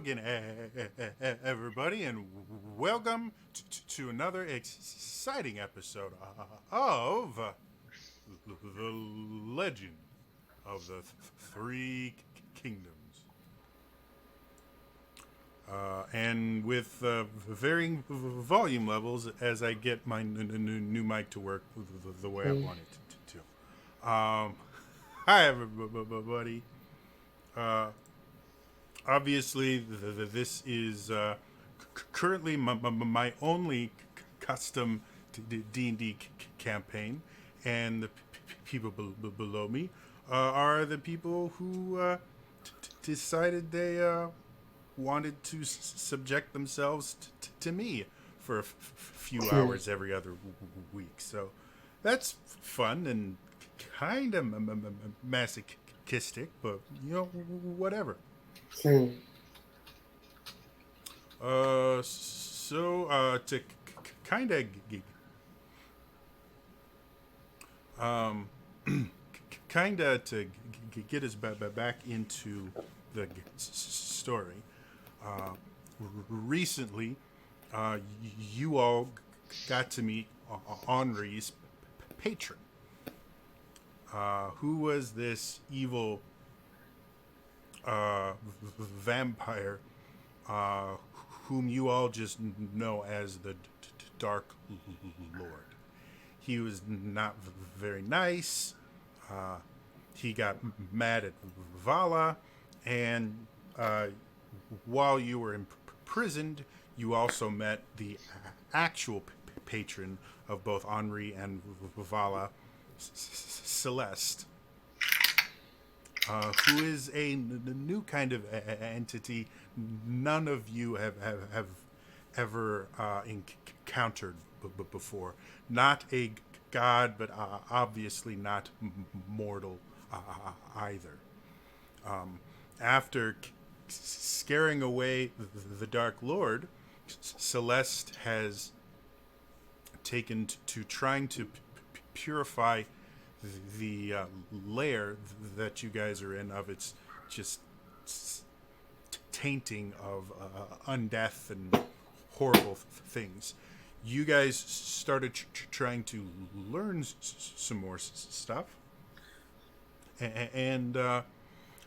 again, everybody, and welcome to another exciting episode of The Legend of the Three Kingdoms. And with varying volume levels as I get my new mic to work the way I Mm. want it to. Hi, everybody. Uh, Obviously, this is currently my only custom D&D campaign, and the people below me are the people who decided they wanted to subject themselves to me for a few hours every other week. So that's fun and kind of masochistic, but whatever. To kind of um, kind of to get us back into the story. Uh, Recently, you all got to meet Henri's patron, who was this evil vampire uh, whom you all just know as the Dark Lord. He was not very nice. Uh, he got mad at Vala, and while you were imprisoned, you also met the actual patron of both Henri and Vala, Celeste, who is a new kind of entity none of you have ever encountered before. Not a god, but obviously not mortal either. After scaring away the Dark Lord, Celeste has taken to trying to purify the layer that you guys are in of its just tainting of undeath and horrible things. You guys started trying to learn some more stuff, and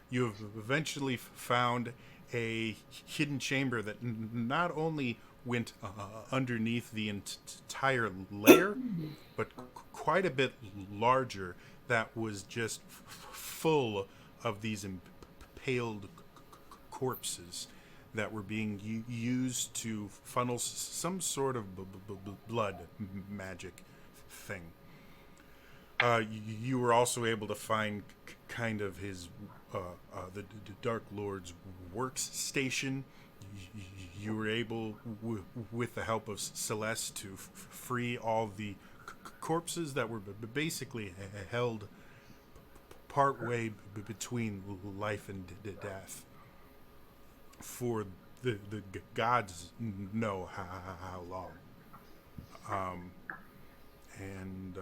you have eventually found a hidden chamber that not only went underneath the entire layer, but quite a bit larger, that was just full of these impaled corpses that were being used to funnel some sort of blood magic thing. You were also able to find kind of his the Dark Lord's workstation. You were able, with the help of Celeste, to free all the corpses that were basically held partway between life and death. For the gods know how long. Um, and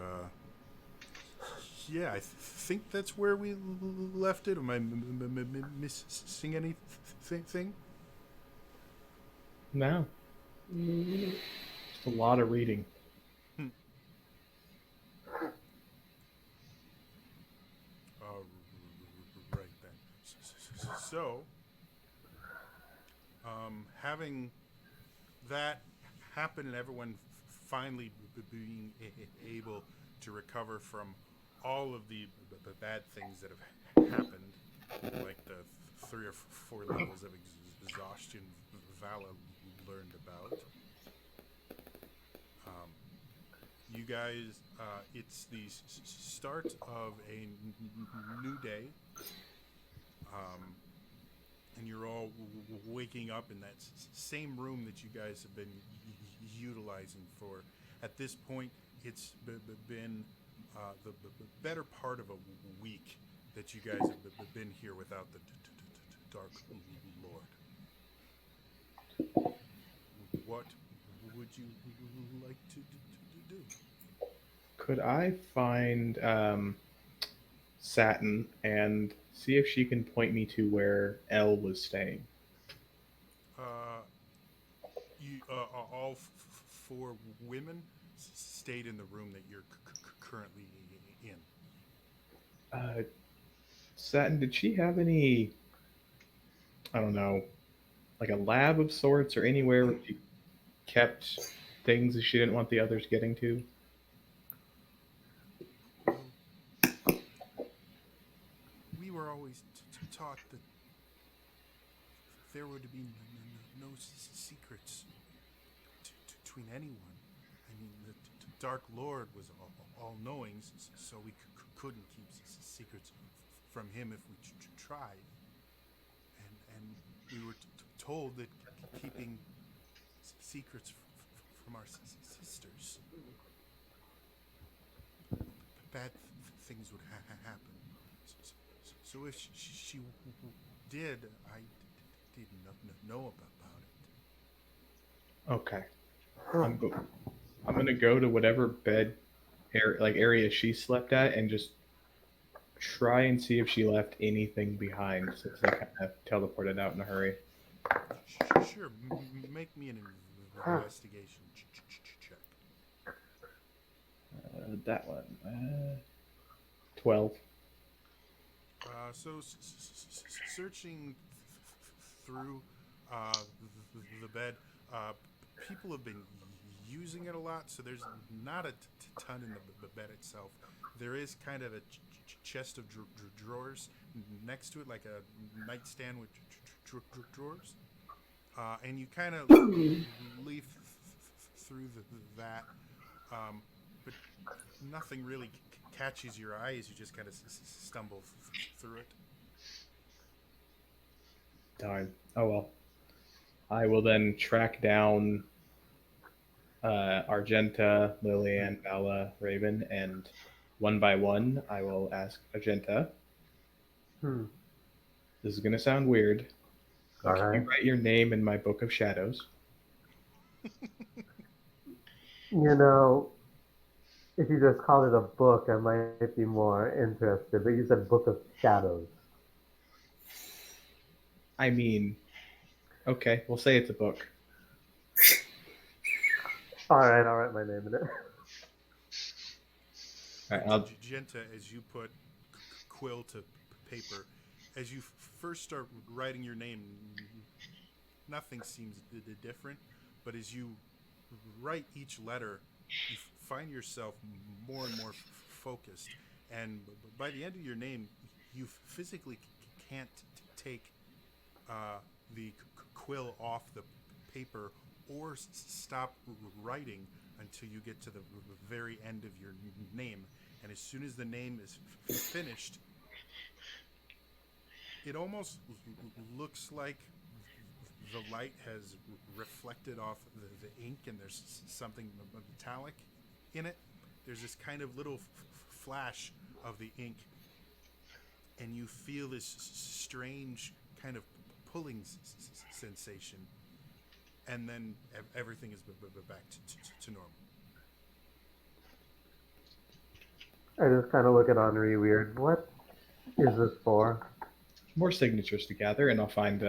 Yeah, I think that's where we left it. Am I missing anything? No, just a lot of reading. Hmm. Right then. So, having that happen and everyone finally being able to recover from all of the bad things that have happened, like the 3 or 4 levels of exhaustion Vala learned about. Um, you guys, it's the start of a new day, um, and you're all waking up in that same room that you guys have been utilizing for. At this point, it's been the better part of a week that you guys have been here without the Dark Lord. What would you like to do? Could I find Satin and see if she can point me to where Elle was staying? Uh, all four women stayed in the room that you're currently in. Uh, Satin, did she have any, I don't know, like a lab of sorts or anywhere where she kept things that she didn't want the others getting to? Well, we were always taught that there were to be no secrets between anyone. I mean, the Dark Lord was all knowing, so we couldn't keep secrets from him if we tried. And we were told that keeping secrets from our sisters, bad things would happen. So if she did, I didn't know about it. Okay. I'm gonna go to whatever bed area she slept at and just try and see if she left anything behind since I kind of teleported out in a hurry. Sure, make me an investigation check. That one. 12. So, searching through the bed, people have been using it a lot, so there's not a ton in the bed itself. There is kind of a chest of drawers next to it, like a nightstand with drawers. And you kind of leaf through that, but nothing really catches your eye as you just kind of stumble through it. Darn. Oh well. I will then track down Argenta, Lillian, Vala, Raven, and one by one I will ask Argenta. This is going to sound weird. But can you write your name in my book of shadows? You know, if you just called it a book, I might be more interested. But you said Book of Shadows. I mean, okay, we'll say it's a book. All right, I'll write my name in it. All right, Genta, as you put quill to paper, as you first start writing your name, nothing seems different. But as you write each letter, you find yourself more and more focused. And by the end of your name, you physically can't take the quill off the paper or stop writing until you get to the very end of your name. And as soon as the name is finished, it almost looks like the light has reflected off the ink and there's something metallic in it. There's this kind of little flash of the ink, and you feel this strange kind of pulling sensation, and then everything is back to normal. I just kind of look at Henri weird. What is this for? more signatures to gather, and I'll find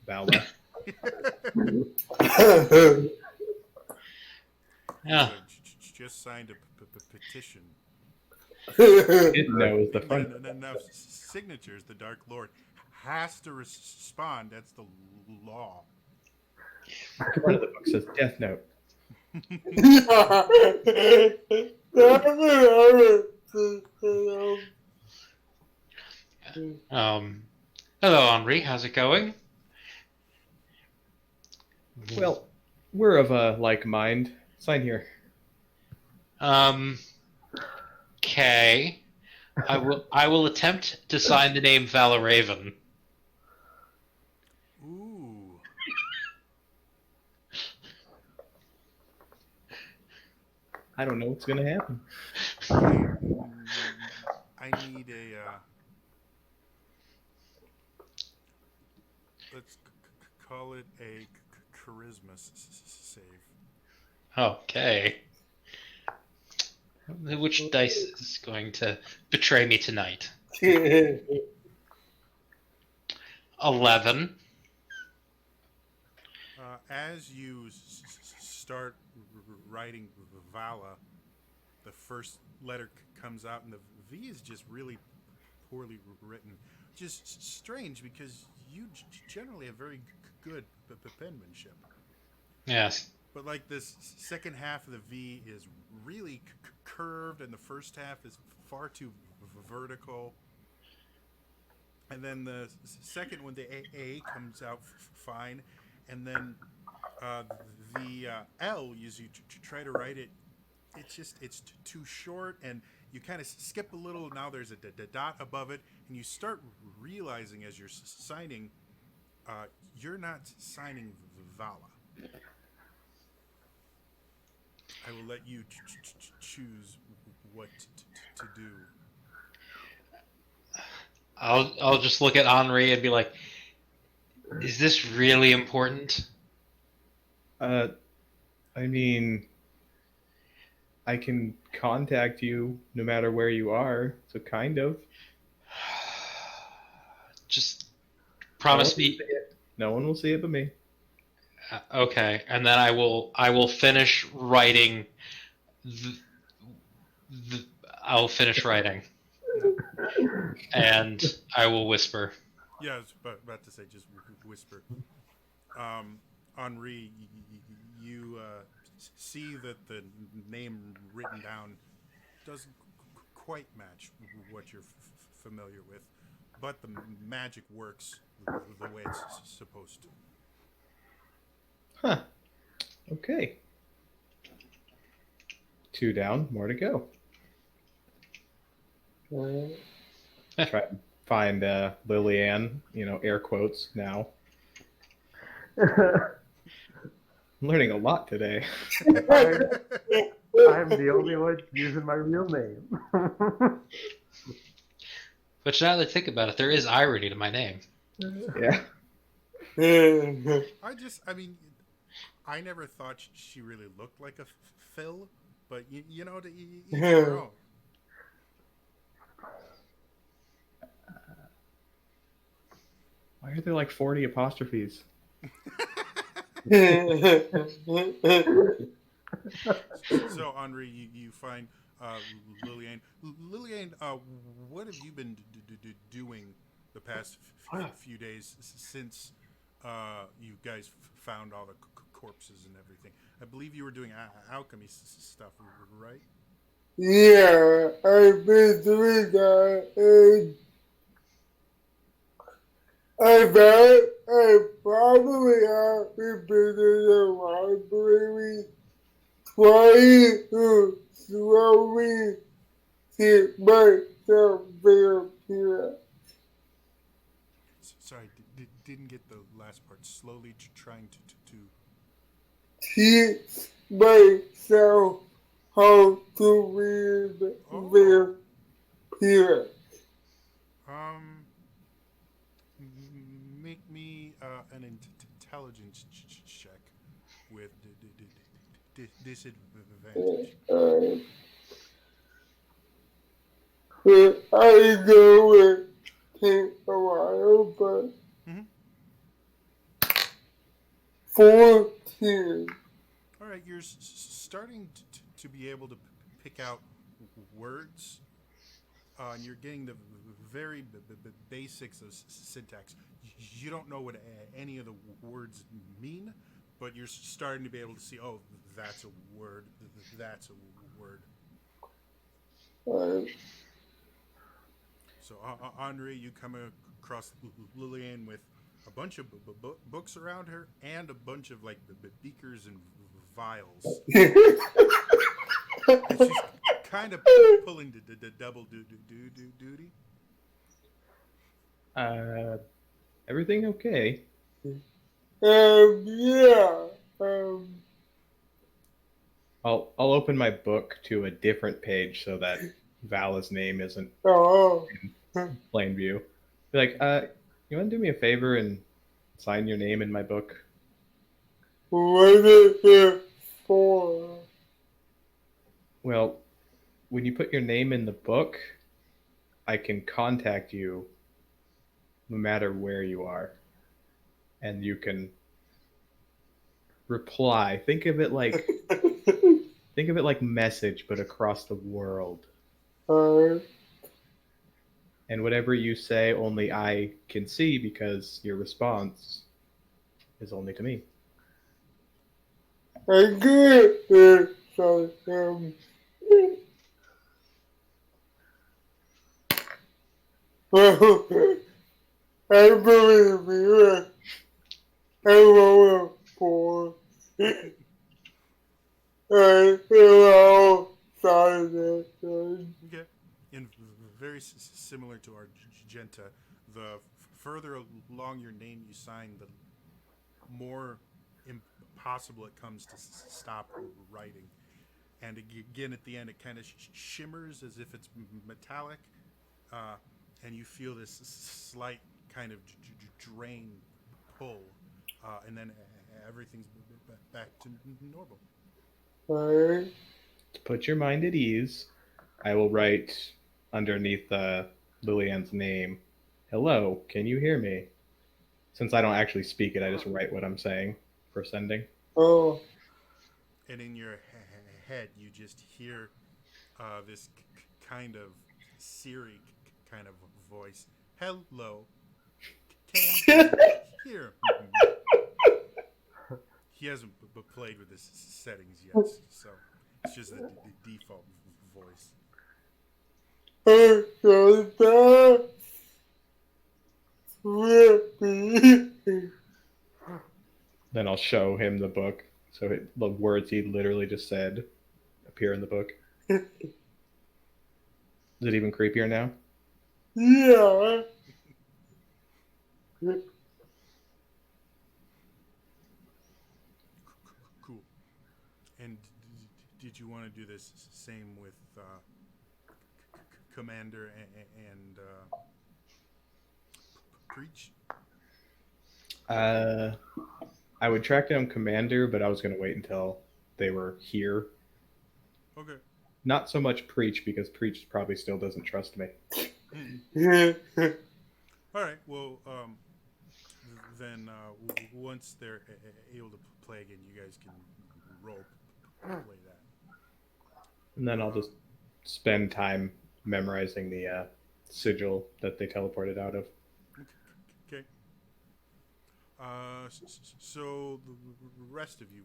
Vala. Yeah. Just signed a petition. Didn't know it was the front. Enough signatures. The Dark Lord has to respond. That's the law. The front of the book says Death Note. Hello, Henri. How's it going? Well, we're of a like mind. Sign here. Okay. I will attempt to sign the name Valeraven. Ooh. I don't know what's gonna happen. I need a. Let's call it a charisma save. Okay. Which dice is going to betray me tonight? 11. as you start writing Vala, the first letter comes out, and the V is just really poorly written. Just strange because you generally have very good penmanship. Yes. But like this second half of the V is really curved, and the first half is far too vertical. And then the second one, the A comes out fine, and then the L, as you try to write it, it's too short, and you kind of skip a little. Now there's a dot above it, and you start realizing as you're signing, you're not signing Vala. I will let you choose what to do. I'll just look at Henri and be like, "Is this really important?" I mean, I can contact you no matter where you are, so kind of. Just promise No one me. will see it. No one will see it but me. Okay, and then I will finish writing. The, I'll finish writing, and I will whisper. Yeah, I was about to say just whisper. Henri, you see that the name written down doesn't quite match what you're familiar with, but the magic works the way it's supposed to. Huh. Okay. 2 down, more to go. Try and find Lillian, air quotes now. I'm learning a lot today. I'm the only one using my real name. But now that I think about it, there is irony to my name. Yeah. I mean, I never thought she really looked like a Phil, but you know, to each their own. Why are there like 40 apostrophes? So, Henri, you find Lillian. Lillian, what have you been doing the past few days since you guys found all the corpses and everything? I believe you were doing alchemy stuff, right? Yeah, I've been doing that, and I bet I probably have been in the library trying to slowly get myself vampire. Sorry, didn't get the last part. Slowly trying to Teach myself how to read vampire. Make me an intelligence check with disadvantage. I know it takes a while, but Mhm. 14. All right, you're starting to be able to pick out words, and you're getting the very basics of syntax. You don't know what any of the words mean, but you're starting to be able to see, oh, that's a word, that's a word. So, Henri, you come across Lillian with a bunch of books around her and a bunch of like beakers and vials. And she's kind of pulling the double duty. Everything okay? Yeah. I'll open my book to a different page so that Vala's name isn't Oh. in plain view. Be like, you want to do me a favor and sign your name in my book? What is it for? Well, when you put your name in the book, I can contact you no matter where you are. And you can reply. Think of it like message, but across the world. Alright. And whatever you say, only I can see because your response is only to me. I get it from him. Well, I believe you. I roll a 4. I feel outside that thing. Okay. And very similar to Argenta, the further along your name you sign, the more impossible it comes to stop writing. And again, at the end, it kind of shimmers as if it's metallic, and you feel this slight kind of drain pull, and then everything's back to normal. Alright. To put your mind at ease, I will write underneath Lilian's name, "Hello, can you hear me?" Since I don't actually speak it, I just write what I'm saying for sending. Oh. And in your head, you just hear this kind of Siri kind of voice. Hello, can you hear me? He hasn't played with his settings yet, so it's just the default voice. Argenta. Flippy. Then I'll show him the book. So the words he literally just said appear in the book. Is it even creepier now? Yeah. Cool. And did you want to do this same with Commander and Preach? I would track down Commander, but I was going to wait until they were here. Okay. Not so much Preach, because Preach probably still doesn't trust me. All right. Well, then once they're able to play again, you guys can role play that. And then I'll just spend time memorizing the sigil that they teleported out of. Okay. So the rest of you,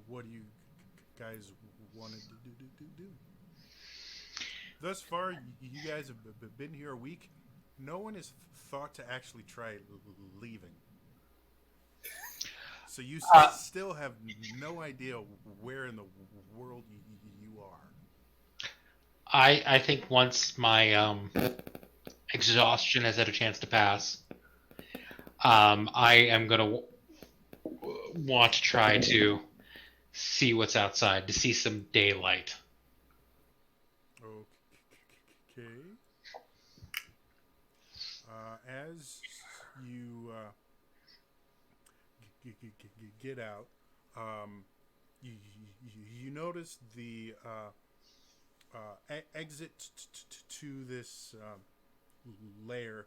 what do you guys want to do? Thus far, you guys have been here a week. No one has thought to actually try leaving. So you still have no idea where in the world you are. I think once my exhaustion has had a chance to pass, I am gonna want to try to see what's outside, to see some daylight. Okay. As you get out, you notice the exit to this lair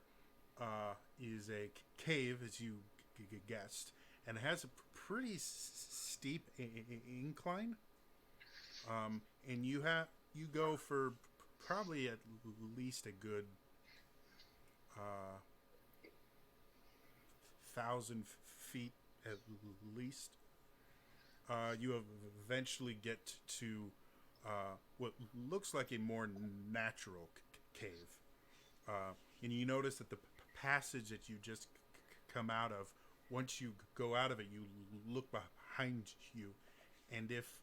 is a cave, as you guessed, and it has a pretty steep incline. And you go for probably at least a good 1,000 feet at least. You eventually get to what looks like a more natural cave. And you notice that the passage that you just come out of, once you go out of it, you look behind you, and if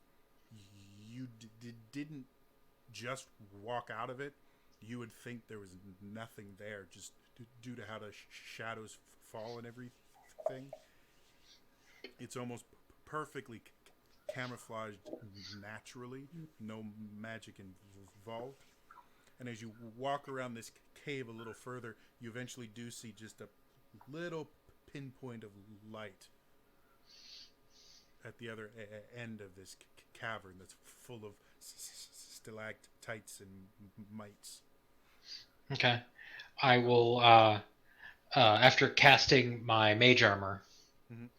you didn't just walk out of it, you would think there was nothing there, just due to how the shadows fall and everything. It's almost perfectly camouflaged naturally, no magic involved. And as you walk around this cave a little further, you eventually do see just a little pinpoint of light at the other end of this cavern that's full of stalactites and mites. Okay. I will, after casting my mage armor, Mhm.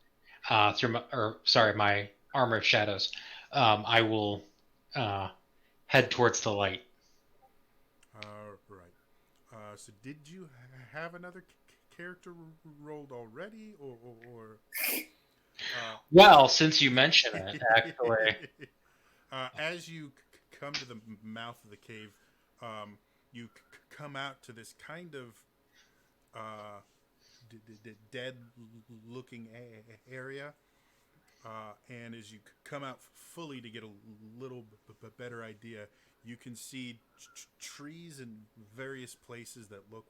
through my armor of shadows, I will head towards the light. Right. So did you have another character rolled already, or Well, since you mention it, actually, as you come to the mouth of the cave, you come out to this kind of uh, dead-looking area. And as you come out fully to get a little better idea, you can see trees in various places that look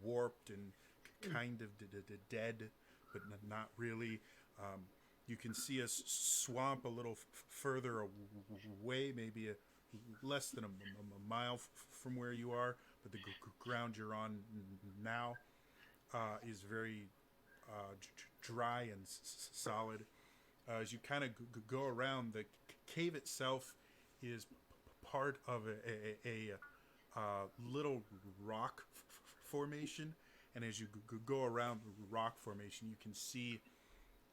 warped and kind of dead, but not really. You can see a swamp a little further away, maybe less than a mile from where you are, but the ground you're on now is very dry and solid. As you kind of go around, the cave itself is part of a little rock formation, and as you go around the rock formation, you can see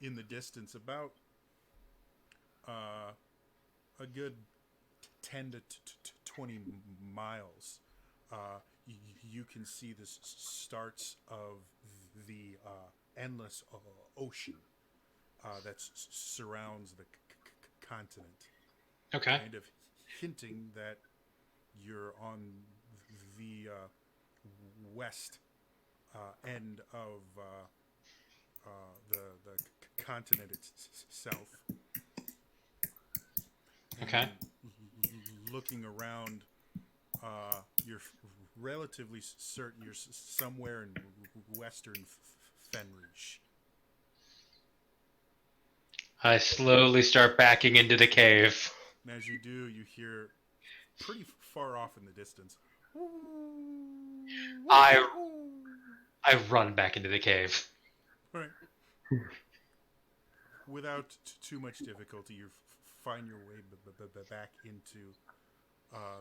in the distance about a good 10 to 20 miles. You can see the starts of the endless ocean that surrounds the continent, okay. kind of hinting that you're on the west end of the continent itself. Okay. And looking around, you're relatively certain you're somewhere in western Fenrish. I slowly start backing into the cave. And as you do, you hear pretty far off in the distance. I run back into the cave. Right. Without too much difficulty, you find your way back into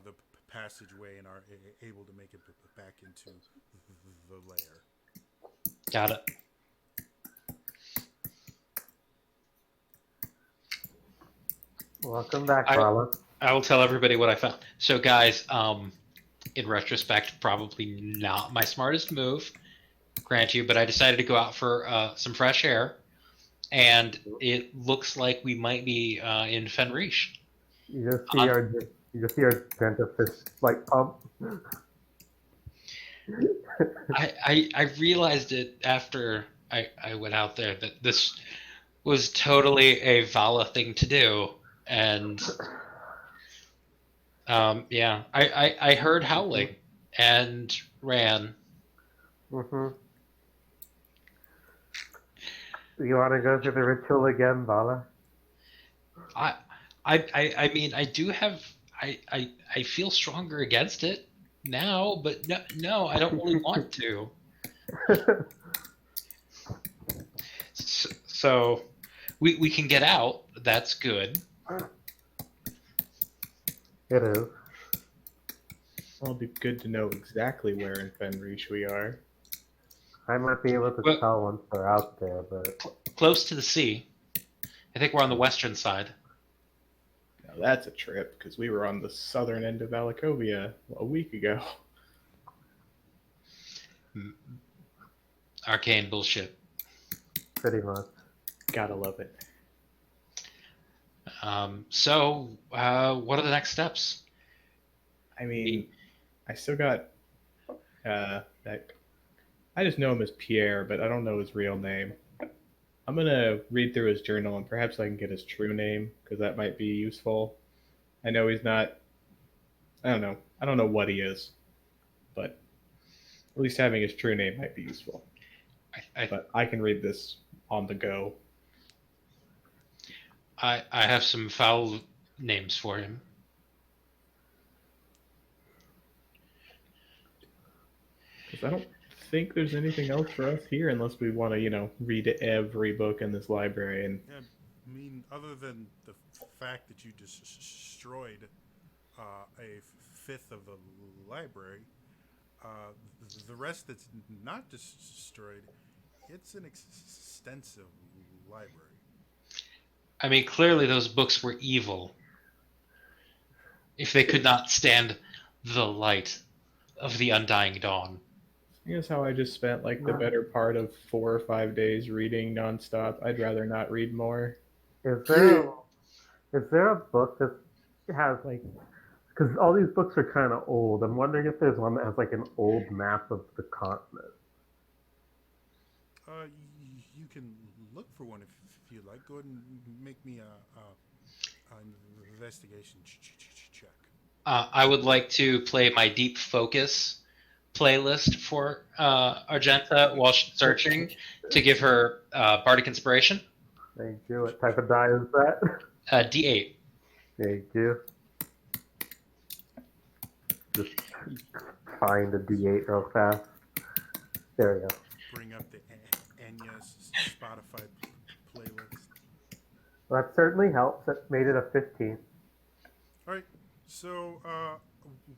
the passageway and are able to make it back into the lair. Got it. Welcome back, I- Bala. I will tell everybody what I found. So, guys, in retrospect, probably not my smartest move, grant you, but I decided to go out for some fresh air, and it looks like we might be in Fenrish. You just see our dentifrice like pump. I realized it after I went out there that this was totally a Vala thing to do, and yeah, I heard howling and ran. Mm-hmm. You want to go through the ritual again, Bala? I mean, I do have I feel stronger against it now, but no, I don't really want to. So we can get out. That's good. It is. Well, it'd be good to know exactly where in Fenrish we are. I might be able to Well- tell once we're out there, but Close to the sea. I think we're on the western side. Now that's a trip, because we were on the southern end of Valakovia a week ago. Arcane bullshit. pretty much. Gotta love it. So what are the next steps? I mean, I still got that. I just know him as Pierre, but I don't know his real name. I'm gonna read through his journal and perhaps I can get his true name because that might be useful. I know he's not. I don't know. I don't know what he is, but at least having his true name might be useful. But I can read this on the go. I have some foul names for him. Because I don't think there's anything else for us here unless we want to, read every book in this library. And Yeah, I mean, other than the fact that you destroyed a fifth of the library, the rest that's not destroyed, it's an extensive library. I mean, clearly those books were evil. If they could not stand the light of the undying dawn. Here's how I just spent like the better part of 4 or 5 days reading nonstop. I'd rather not read more. Is there a book that has like, because all these books are kind of old. I'm wondering if there's one that has like an old map of the continent. You can look for one if you like. Go ahead and make me an investigation check. I would like to play my Deep Focus playlist for Argenta while she's searching to give her Bardic Inspiration. Thank you. What type of die is that? D8. Thank you. Just find a D8 real fast. There we go. Bring up the Enya Spotify playlist. Well, that certainly helps. It made it a 15. All right. So,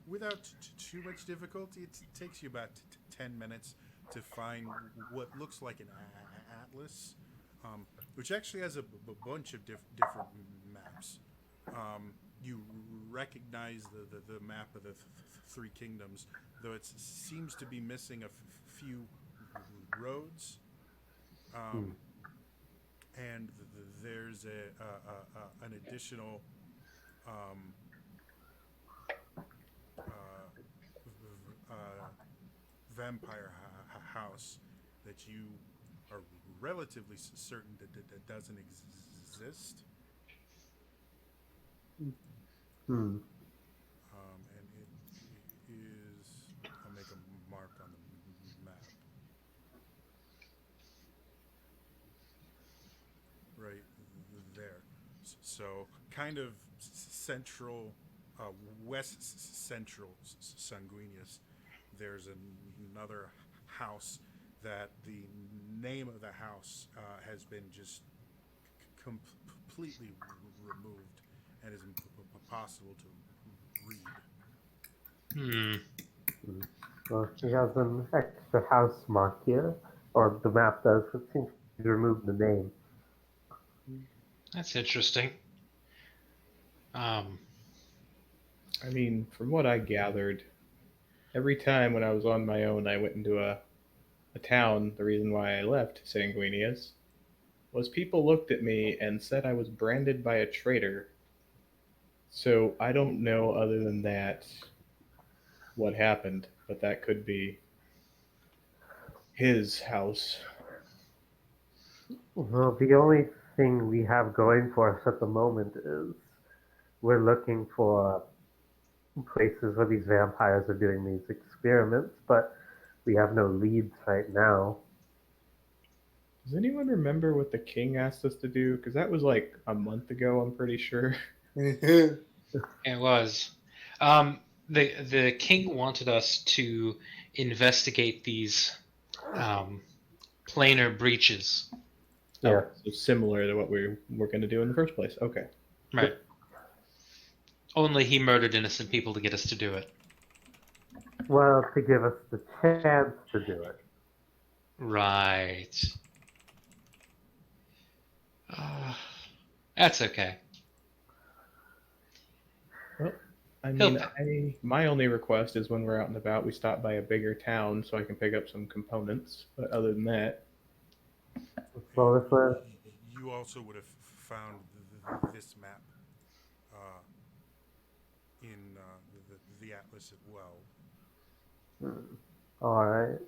without too much difficulty, it takes you about 10 minutes to find what looks like an atlas, which actually has a bunch of different maps. You recognize the map of the three kingdoms, though it seems to be missing a few roads. And there's an additional vampire house that you are relatively certain that doesn't exist. Hmm. And it is. I'll make a mark on the map. Right there. So, kind of central, west central Sanguinius. There's another house that the name of the house has been just completely removed and is impossible to read. Well, he has an extra house mark here, or the map does. It seems to remove the name. That's interesting. I mean, from what I gathered, every time when I was on my own, I went into a town. The reason why I left Sanguinius was people looked at me and said I was branded by a traitor. So I don't know, other than that, what happened, but that could be his house. Well, the only thing we have going for us at the moment is we're looking for places where these vampires are doing these experiments, but we have no leads right now. Does anyone remember what the king asked us to do? Because that was like a month ago, I'm pretty sure. It was. The king wanted us to investigate these planar breaches. Yeah. So similar to what we were going to do in the first place. Okay. Right. Only he murdered innocent people to get us to do it. Well, to give us the chance to do it. Right. That's okay. Well, I He'll mean, my only request is when we're out and about, we stop by a bigger town so I can pick up some components. But other than that, Well, this was, You also would have found this map in the atlas as well. all right.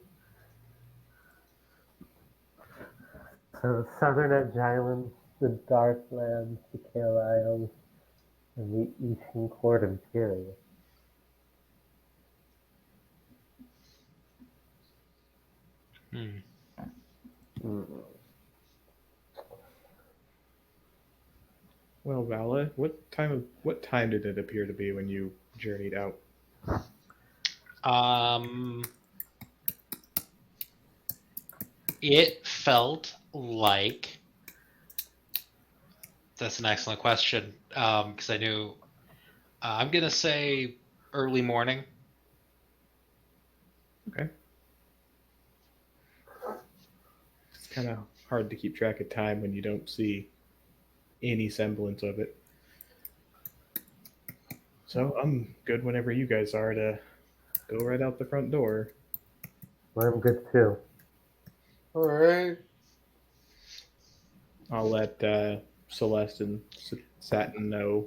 So, Southern Edge Islands, the Darklands, the Kale Isles, and the Eastern Court Imperial. well, Vala, what time did it appear to be when you journeyed out? It felt like. That's an excellent question. Because I knew. I'm gonna say early morning. Okay. It's kind of hard to keep track of time when you don't see any semblance of it. So I'm good whenever you guys are to go right out the front door. I'm good too. Alright. I'll let Celeste and Satin know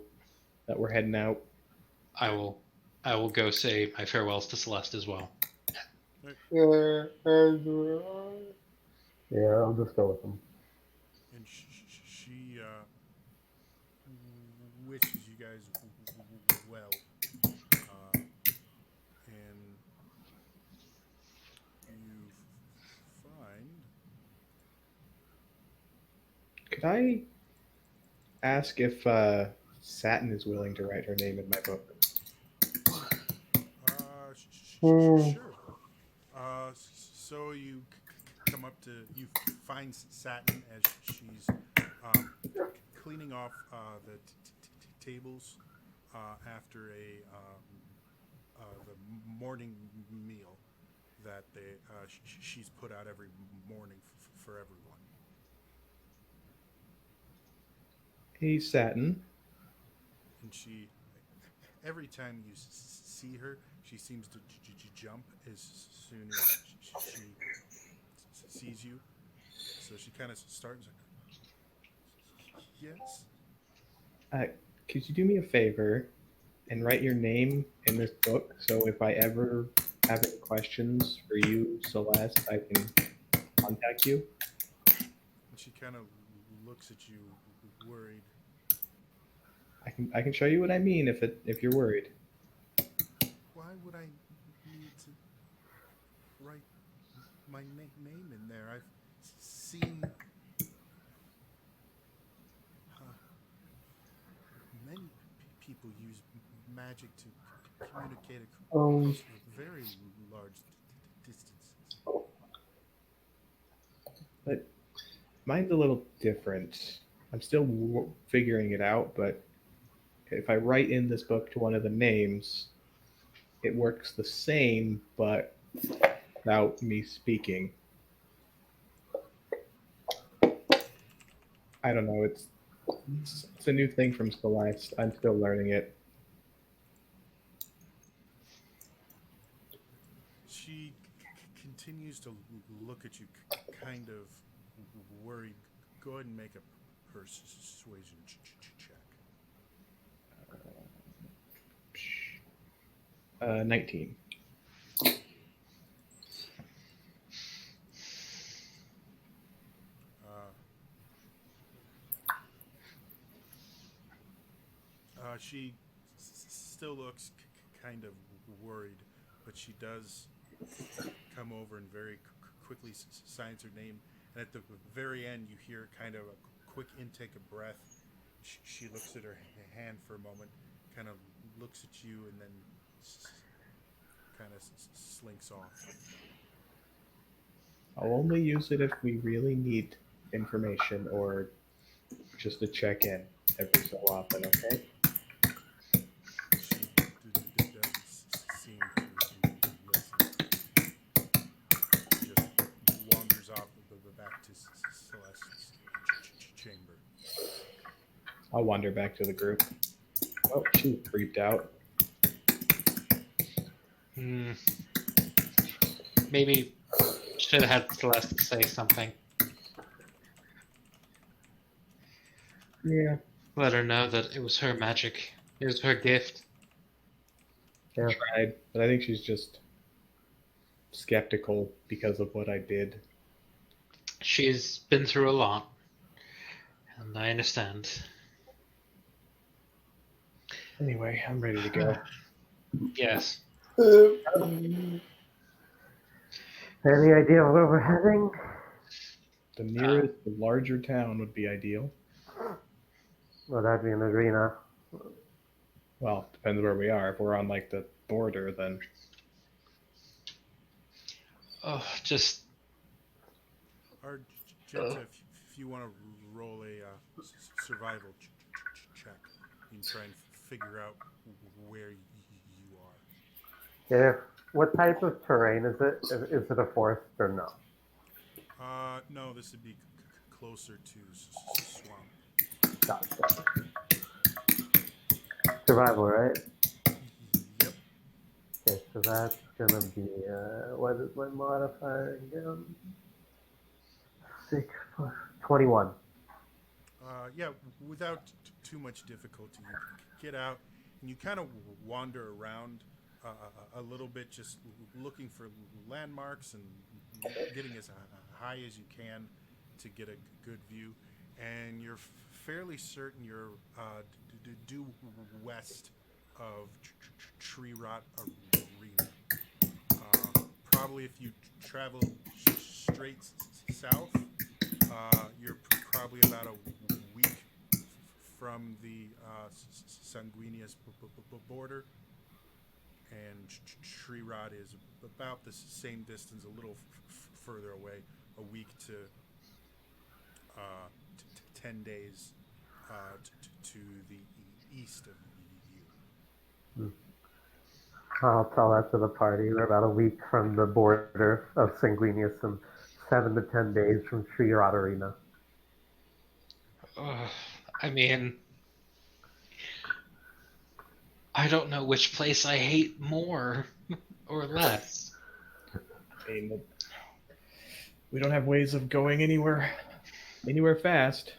that we're heading out. I will go say my farewells to Celeste as well. Yeah, as well. Yeah, I'll just go with them. And she wishes you guys well. And you find. Could I ask if Satin is willing to write her name in my book? Sure. So you come up to you find Satin as she's cleaning off the tables after the morning meal that she's put out every morning for everyone. Hey, Satin. And she, every time you see her, she seems to jump as soon as she sees you. So she kind of starts. Yes. Could you do me a favor and write your name in this book so if I ever have any questions for you, Celeste, I can contact you? And she kind of looks at you, worried. I can show you what I mean if you're worried. Why would I need to write my name in there? I've seen many people use magic to communicate across very large distances. But mine's a little different. I'm still figuring it out, but if I write in this book to one of the names, it works the same, but without me speaking. I don't know. It's a new thing from Celeste. I'm still learning it. She continues to look at you, kind of worried. Go ahead and make a persuasion check. 19. She still looks kind of worried, but she does come over and very quickly signs her name. And at the very end, you hear kind of a quick intake of breath. She looks at her hand for a moment, kind of looks at you, and then kind of slinks off. I'll only use it if we really need information or just to check in every so often, okay? She doesn't seem to listen. She just wanders off back to Celeste's chamber. I'll wander back to the group. Oh, she creeped out. Maybe should have had Celeste say something. Yeah. Let her know that it was her magic. It was her gift. Yeah. Tried, but I think she's just skeptical because of what I did. She's been through a lot, and I understand. Anyway, I'm ready to go. Yes. Any idea where we're heading? The nearest larger town would be ideal. Well, that'd be an arena. Well, depends where we are. If we're on like the border, then Oh, just Or Jetsa, if you want to roll a survival check, you can try and figure out where you are. Yeah. What type of terrain is it? Is it a forest or no? No, this would be closer to swamp. Gotcha. Survival, right? Yep. Okay, so that's gonna be what is my modifier again? 6 plus 21. Yeah, without too much difficulty, you get out and you kind of wander around a little bit, just looking for landmarks and getting as high as you can to get a good view. And you're fairly certain you're due west of Tree Rot Arena. Probably if you travel straight south, you're probably about a week from the Sanguinius border, and Tree Rod is about the same distance, a little further away, a week to 10 days to the east of you. I'll tell that to the party. We're about a week from the border of Sanguinius and 7 to 10 days from Tree Rot Arena. I mean, I don't know which place I hate more or less. I mean, we don't have ways of going anywhere fast,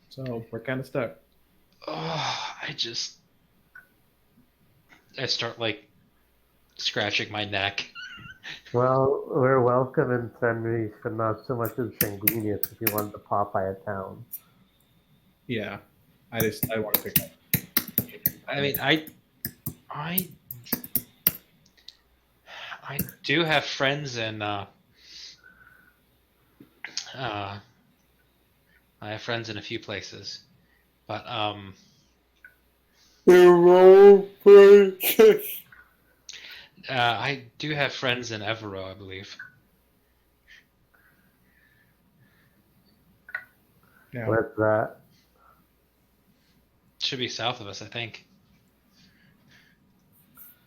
so we're kind of stuck. I start like scratching my neck. Well, we're welcome in Fenris, but not so much in Sanguinius if you wanted to pop by a town. Yeah, I want to pick up. I mean, I do have friends in I have friends in a few places, but The wrong places. I do have friends in Evero, I believe. Now, What's that? Should be south of us, I think.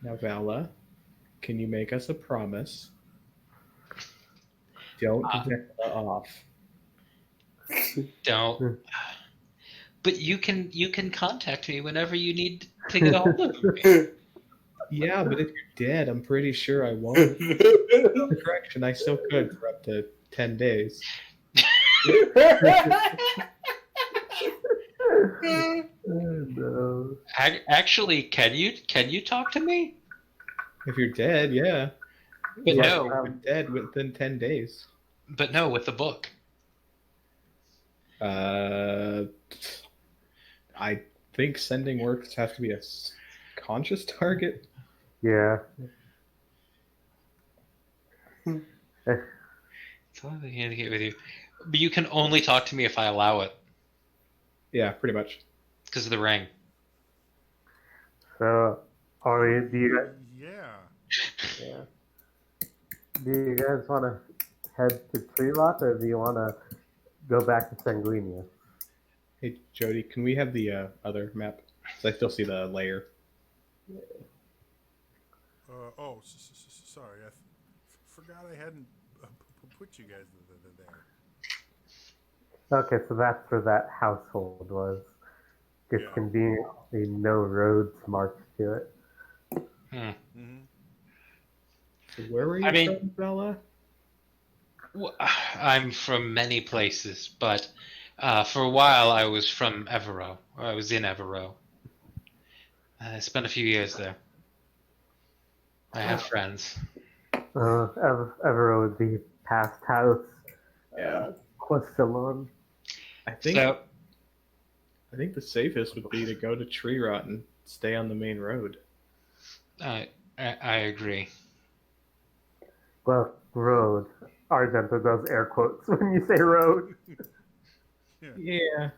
now, Vala, can you make us a promise? Don't Vela off. Don't. But you can contact me whenever you need to get a hold of me. Yeah, but if you're dead, I'm pretty sure I won't. Correction, I still could for up to 10 days. No. Actually, can you talk to me? If you're dead, yeah. But Yeah, no, You're dead within 10 days. but no, with the book. I think sending works have to be a conscious target. Yeah. So I communicate with you, but you can only talk to me if I allow it Yeah, pretty much. because of the ring. So, do you guys, Yeah. yeah. Do you guys want to head to Tree Rot, or do you want to go back to Sanguinius? Hey, Jody, can we have the other map? 'Cause I still see the layer. Sorry. I forgot I hadn't put you guys there. Okay, so that's where that household was. Just Yeah. conveniently no roads marked to it. Mm-hmm. Where were you I mean- from, Bella? Well, I'm from many places, but for a while I was from Evero. I was in Evero. I spent a few years there. I have friends. Evero would be past house. Yeah. Quastilon. I think So the safest would be to go to Tree Rot and stay on the main road. I agree. Well, road. Argento does air quotes when you say road. Yeah.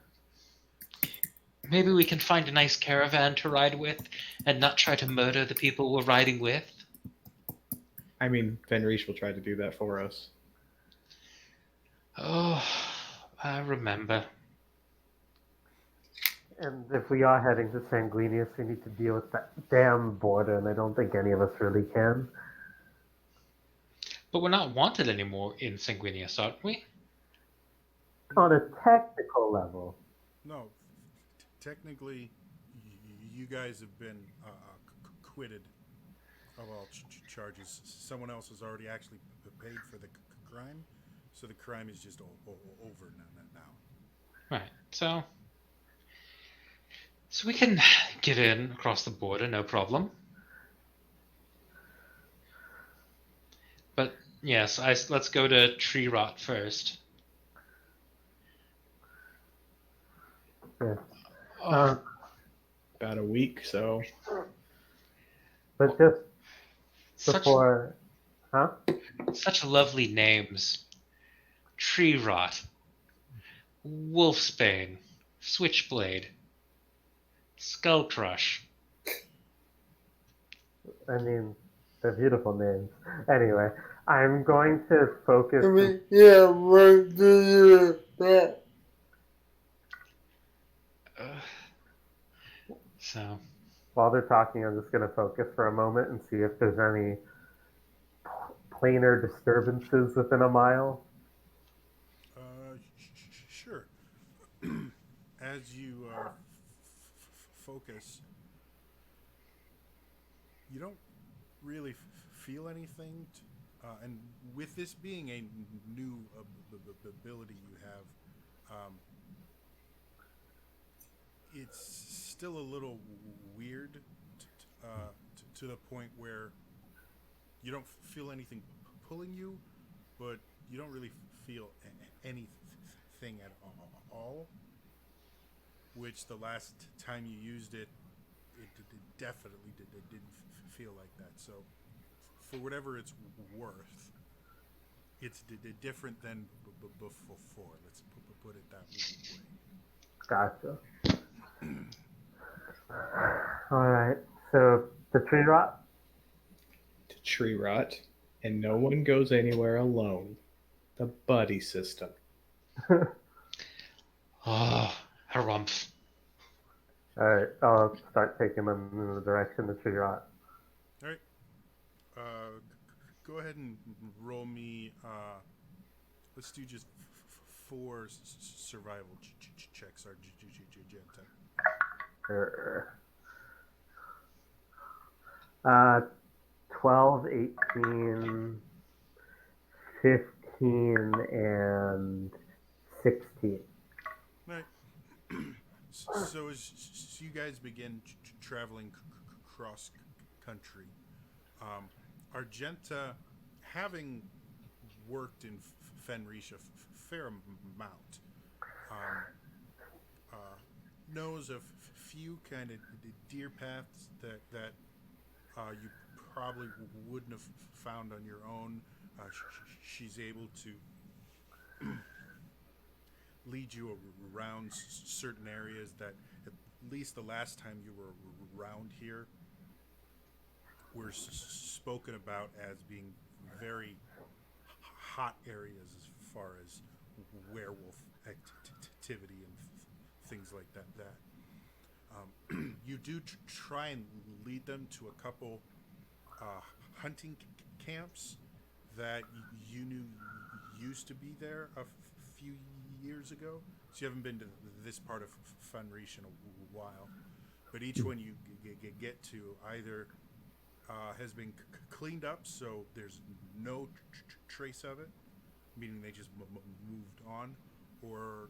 Maybe we can find a nice caravan to ride with and not try to murder the people we're riding with. I mean, Fenris will try to do that for us. Oh, I remember. And if we are heading to Sanguinius, we need to deal with that damn border, and I don't think any of us really can. But we're not wanted anymore in Sanguinius, aren't we? On a technical level. No, technically, you guys have been acquitted of all charges. Someone else has already actually paid for the crime, so the crime is just over now. Right. So we can get in across the border, no problem. But yes, let's go to Tree Rot first. Yeah. Oh, About a week, so But just such before, huh? such lovely names. Tree Rot, Wolfsbane, Switchblade, Skull Crush. I mean, they're beautiful names. Anyway, I'm going to focus. I mean, yeah, what do you expect? So, While they're talking, I'm just going to focus for a moment and see if there's any planar disturbances within a mile. Sure. As you focus, you don't really feel anything. And with this being a new ability you have, it's still a little weird to the point where you don't feel anything pulling you, but you don't really feel anything at all. Which the last time you used it, it definitely didn't feel like that. So, for whatever it's worth, it's different than before. Let's put it that way. Gotcha. All right. So the tree rot. to tree rot, and no one goes anywhere alone. The buddy system. oh, harumph. All right. I'll start taking them in the direction of the tree rot. All right. Go ahead and roll me. Let's do just 4 survival checks. Our Genta. 12, 18, 15, and 16. Right. So as you guys begin traveling cross country, Argenta, having worked in Fenris a fair amount, knows a few kind of deer paths that you probably wouldn't have found on your own. She's able to lead you around certain areas that, at least the last time you were around here, were spoken about as being very hot areas as far as werewolf activity and things like that. You do try and lead them to a couple hunting camps that you knew used to be there a few years ago. So you haven't been to this part of Fenris in a while, but each one you get to either has been cleaned up, so there's no trace of it, meaning they just moved on, or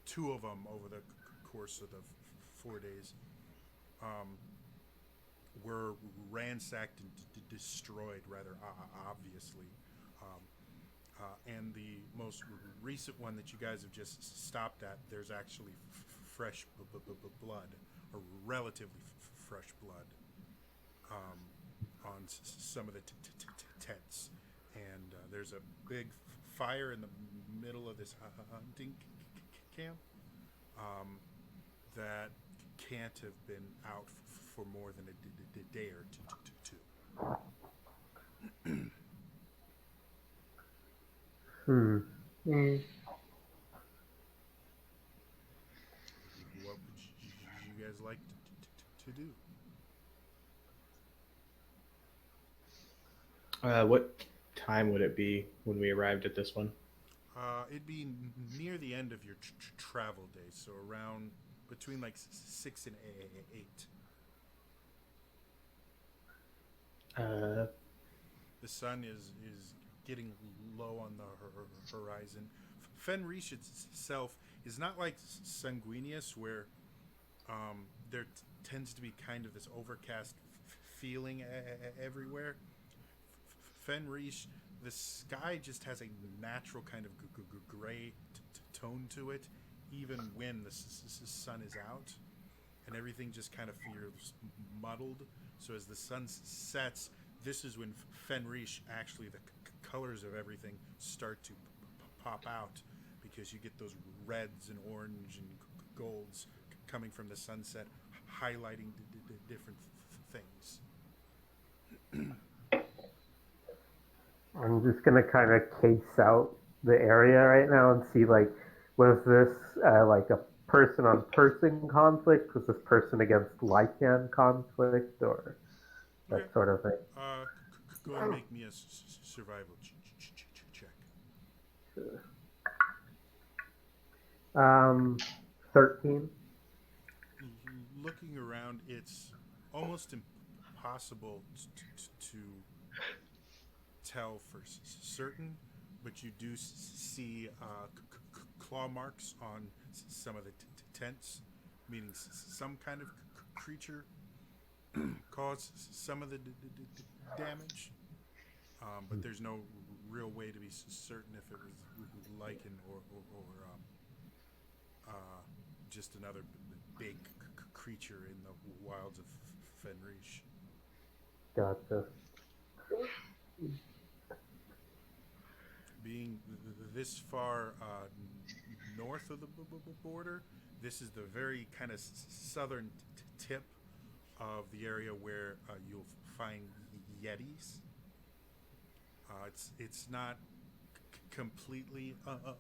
2 of them over the course of the 4 days were ransacked and destroyed rather obviously. And the most recent one that you guys have just stopped at, there's actually fresh blood, or relatively fresh blood, on some of the tents. And there's a big fire in the middle of this hunting camp that can't have been out for more than a day or two. What would you guys like to do? What time would it be when we arrived at this one? It'd be near the end of your travel day, so around between like 6 and 8. Uh, The sun is getting low on the horizon. Fenris itself is not like Sanguinius, where there tends to be kind of this overcast feeling everywhere. Fenris, the sky just has a natural kind of gray tone to it, even when the sun is out, and everything just kind of feels muddled. So as the sun sets, this is when Fenris, actually the colors of everything start to pop out, because you get those reds and orange and golds coming from the sunset, highlighting different things. I'm just gonna kind of case out the area right now and see, like, was this like a person-on-person conflict? Was this person against Lycan conflict, or Okay. that sort of thing? Go and make me a survival check. 13. Looking around, it's almost impossible to tell for certain, but you do see claw marks on some of the tents, meaning some kind of creature caused some of the damage. But there's no real way to be certain if it was lichen or just another big creature in the wilds of Fenris. Gotcha. Being this far north of the border, this is the very kind of southern tip of the area where you'll find yetis. It's not completely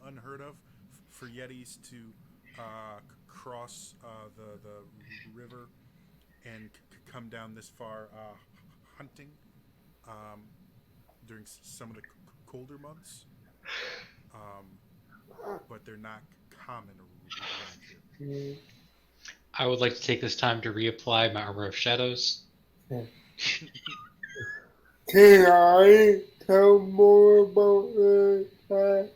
unheard of for yetis to cross the river and come down this far hunting during some of the colder months, but they're not common around here. I would like to take this time to reapply my Armor of Shadows. Can I tell more about that?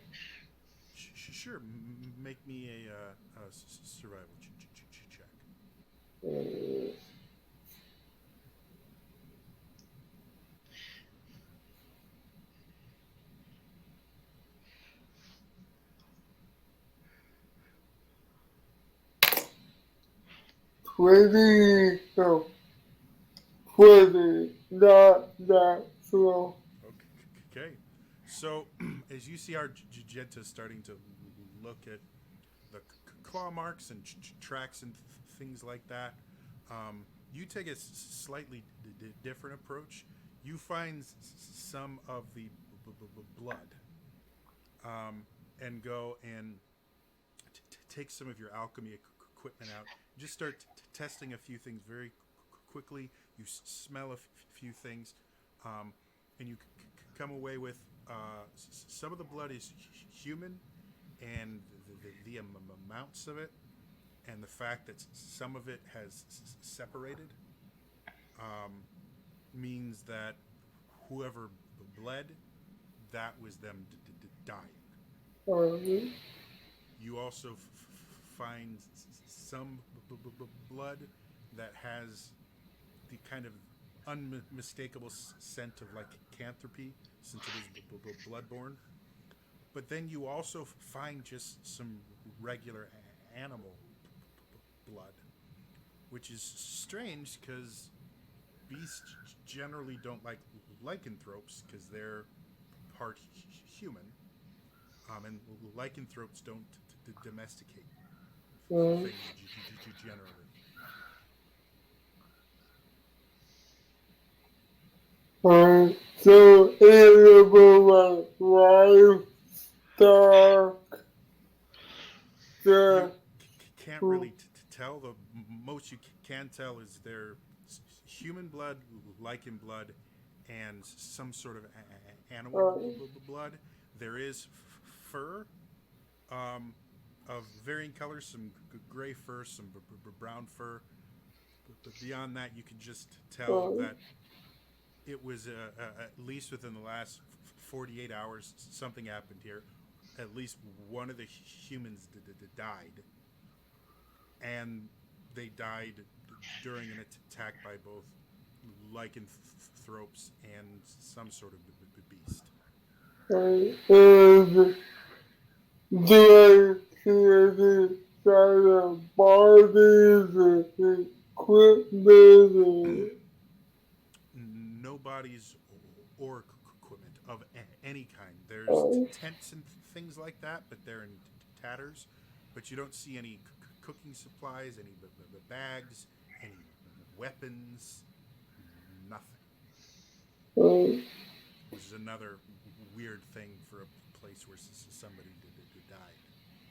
Sure, make me a survival check. Uh, 20, no, 20, not that slow. Okay, so as you see Argenta starting to look at the claw marks and tracks and things like that, you take a slightly different approach. You find some of the blood, and go and take some of your alchemy equipment out. Just start testing a few things very quickly. You smell a few things, and you come away with some of the blood is human, and the amounts of it, and the fact that some of it has separated, means that whoever bled, that was them dying. You also find some blood that has the kind of unmistakable scent of like lycanthropy, since it is bloodborne. But then you also find just some regular animal blood, which is strange because beasts generally don't like lycanthropes because they're part human, and lycanthropes don't domesticate things generally. So animal livestock. You can't really tell. The most you can tell is their human blood, lichen blood, and some sort of animal blood. There is fur, of varying colors, some gray fur, some brown fur. But beyond that, you can just tell that it was at least within the last 48 hours, something happened here. At least one of the humans died, and they died during an attack by both lycanthropes and some sort of beast. And do I see any kind of bodies and equipment? No bodies or equipment of any kind. There's Oh. tents and things like that, but they're in tatters. But you don't see any cooking supplies, any bags, any weapons, nothing. And, Which is another weird thing for a place where somebody died.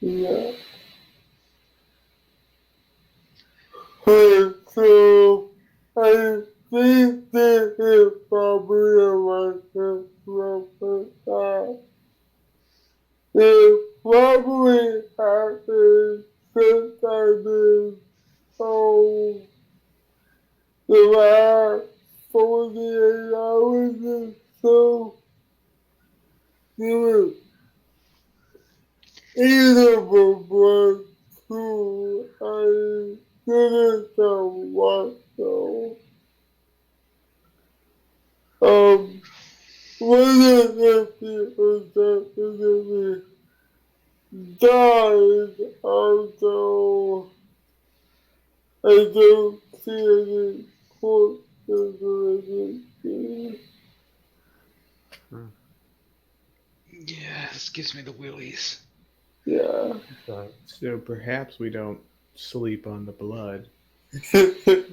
yeah. So I think that it probably was a proper time. It probably happened sometime in the last 48 hours or so. It was either was too. I didn't know what though. One of the people definitely died, although I don't see any corpses or anything. Yeah, this gives me the willies. Yeah. So So perhaps we don't sleep on the blood. it's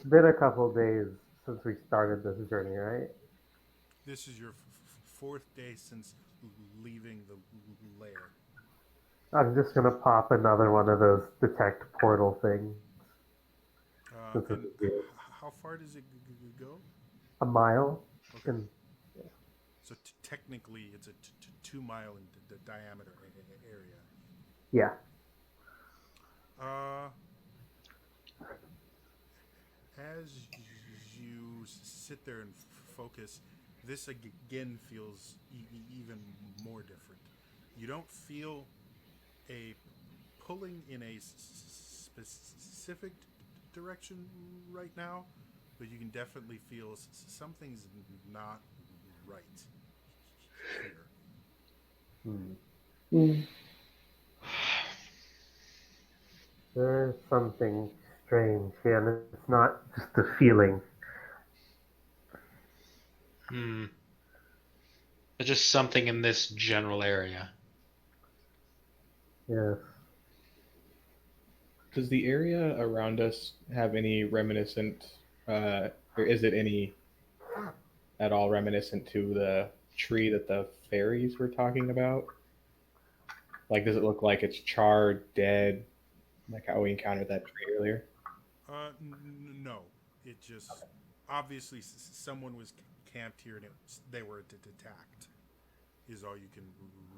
been a couple days since we started this journey, right? This is your fourth day since leaving the lair. I'm just gonna pop another one of those detect portal things. Since And it's weird. how far does it go? A mile. Okay. And So technically, it's a 2 mile in diameter area. yeah. As you sit there and focus, this again feels even more different. You don't feel a pulling in a specific direction right now, but you can definitely feel something's not right here. There's something strange here, and it's not just a feeling. There's just something in this general area. Yes. Does the area around us have any reminiscent, or is it any at all reminiscent to the tree that the fairies were talking about? Like, does it look like it's charred, dead, like how we encountered that tree earlier? No, it just obviously someone was camped here and they were attacked. Is all you can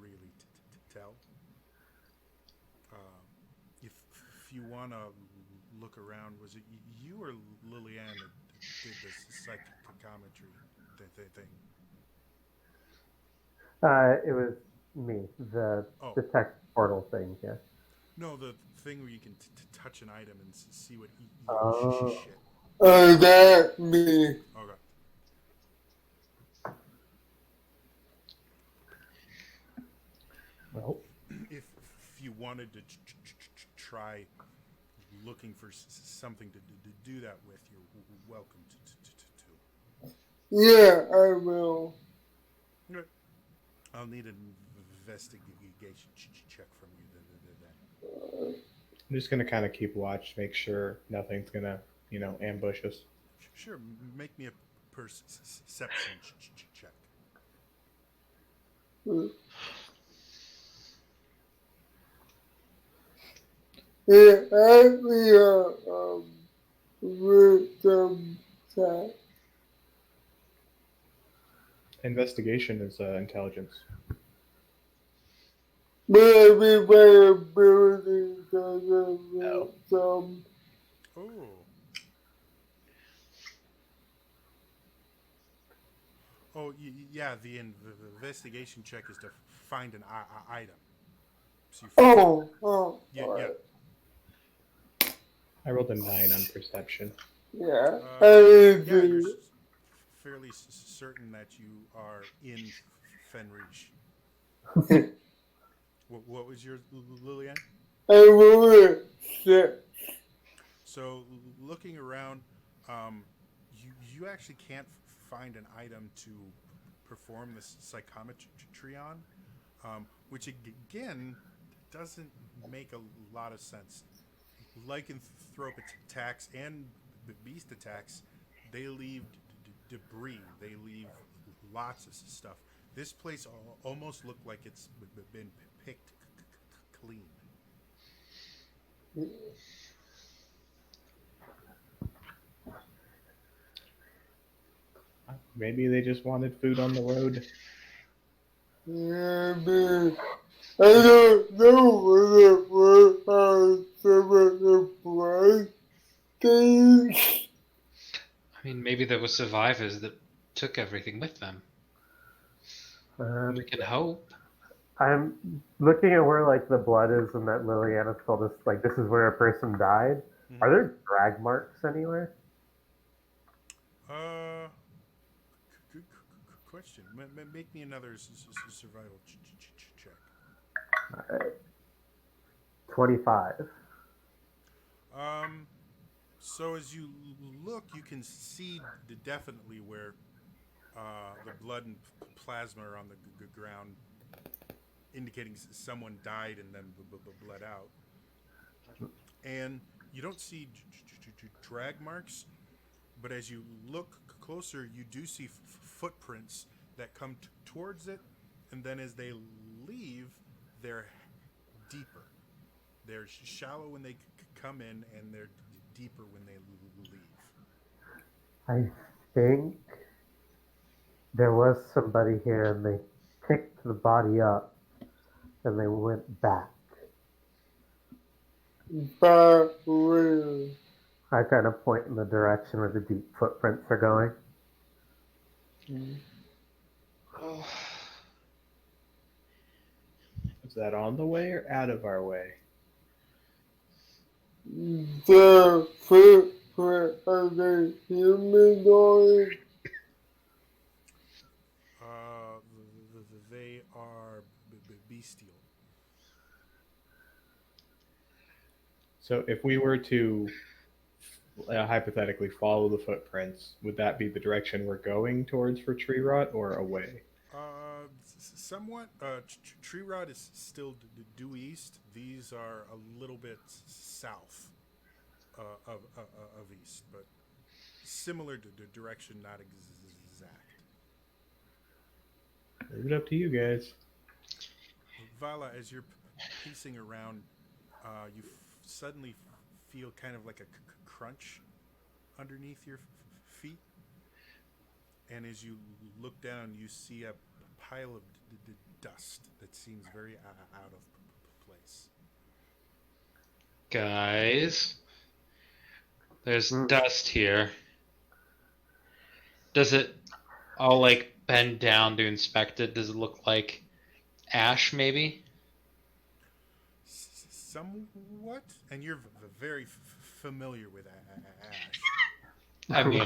really tell. If you want to look around, was it you or Liliane that did the psychometry thing? It was me, the detect portal thing. Yeah. No, the thing where you can touch an item and see what Oh. shit. That me. Okay. Well, If you wanted to try looking for something to do that with, you're welcome to. Yeah, I will. I'll need an investigation check from you then. I'm just gonna kind of keep watch, make sure nothing's gonna, ambush us. Sure, make me a perception check. Yeah, add me a wisdom check. Investigation is intelligence. maybe better ability because of No. some. Oh. Oh, yeah. The investigation check is to find an item. So you yeah, yeah. Alright. I rolled a 9 on perception. Yeah. Yeah, you're fairly certain that you are in Fenrish. What was your Lillian? I will sit. So looking around, you actually can't find an item to perform this psychometry on, which again doesn't make a lot of sense. Lycanthrope attacks and beast attacks, they leave debris. They leave lots of stuff. This place almost looked like it's been picked clean. Maybe they just wanted food on the road. Maybe. I don't know whether we're some of the blood things. I mean, maybe there were survivors that took everything with them. We can hope. I'm looking at where like the blood is, and that Liliana told us like this is where a person died. Mhm. Are there drag marks anywhere? Good question. Make me another survival check. All right. 25. So as you look, you can see definitely where the blood and plasma are on the ground, indicating someone died and then bled out. And you don't see drag marks, but as you look closer, you do see footprints that come towards it, and then as they leave, they're deeper. They're shallow when they come in, and they're deeper when they leave. I think there was somebody here, and they picked the body up, and they went back. But where? I kind of point in the direction where the deep footprints are going. Oh. Is that on the way or out of our way? The footprint of the humanoid. They are bestial. So if we were to hypothetically follow the footprints, would that be the direction we're going towards for tree rot or away? Somewhat. Tree rot is still due east. These are a little bit south of east, but similar to the direction, not exact. Leave it up to you guys. Vala, as you're piecing around, you suddenly feel kind of like a crunch underneath your feet, and as you look down, you see a pile of dust that seems very out of place. Guys, there's dust here. Does it all like bend down to inspect it? Does it look like ash maybe? Somewhat, and you're very familiar with ash. I mean,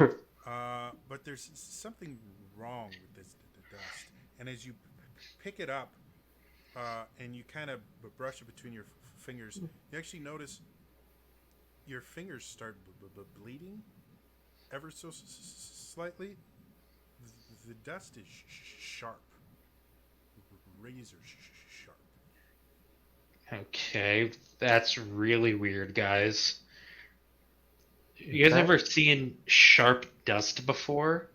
But there's something wrong with the dust. And as you pick it up and you kind of brush it between your fingers, you actually notice your fingers start bleeding ever so slightly. The dust is sharp, razor sharp. okay, that's really weird, guys. You guys ever seen sharp dust before?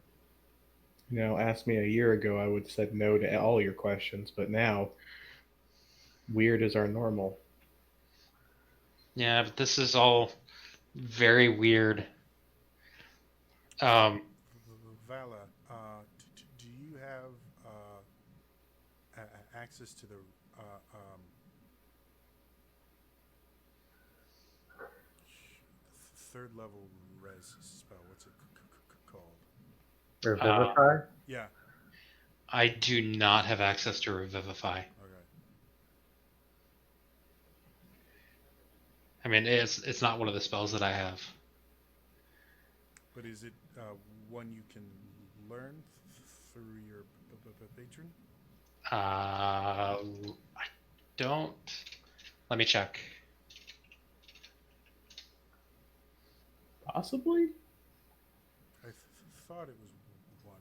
You know, asked me a year ago, I would have said no to all your questions, but now, weird is our normal. Yeah, but this is all very weird. Vala, do you have access to the third level res spell. What's it called? Revivify? Yeah. I do not have access to Revivify. Okay. I mean, it's not one of the spells that I have. But is it one you can learn through your patron? I don't. Let me check. Possibly. I thought it was one.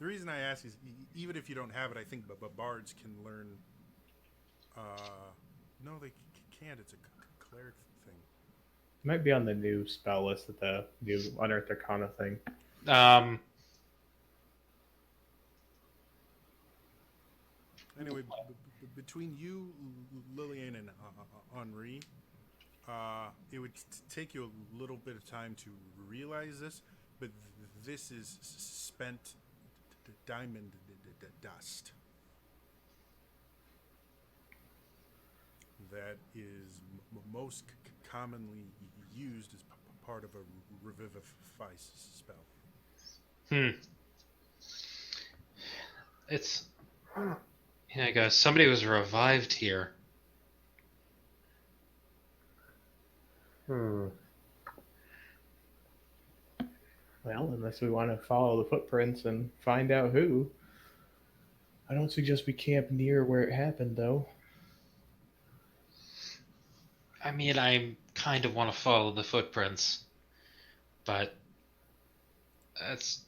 The reason I ask is even if you don't have it, I think bards can learn. No, they can't. It's a cleric thing. It might be on the new spell list at the new Unearthed Arcana thing. Anyway, between you, Lillian, and Henri, it would take you a little bit of time to realize this, but this is spent diamond dust. That is most commonly used as part of a revivify spell. It's. Yeah, guys, somebody was revived here. Hmm. Well, unless we want to follow the footprints and find out who. I don't suggest we camp near where it happened, though. I mean, I kind of want to follow the footprints, but that's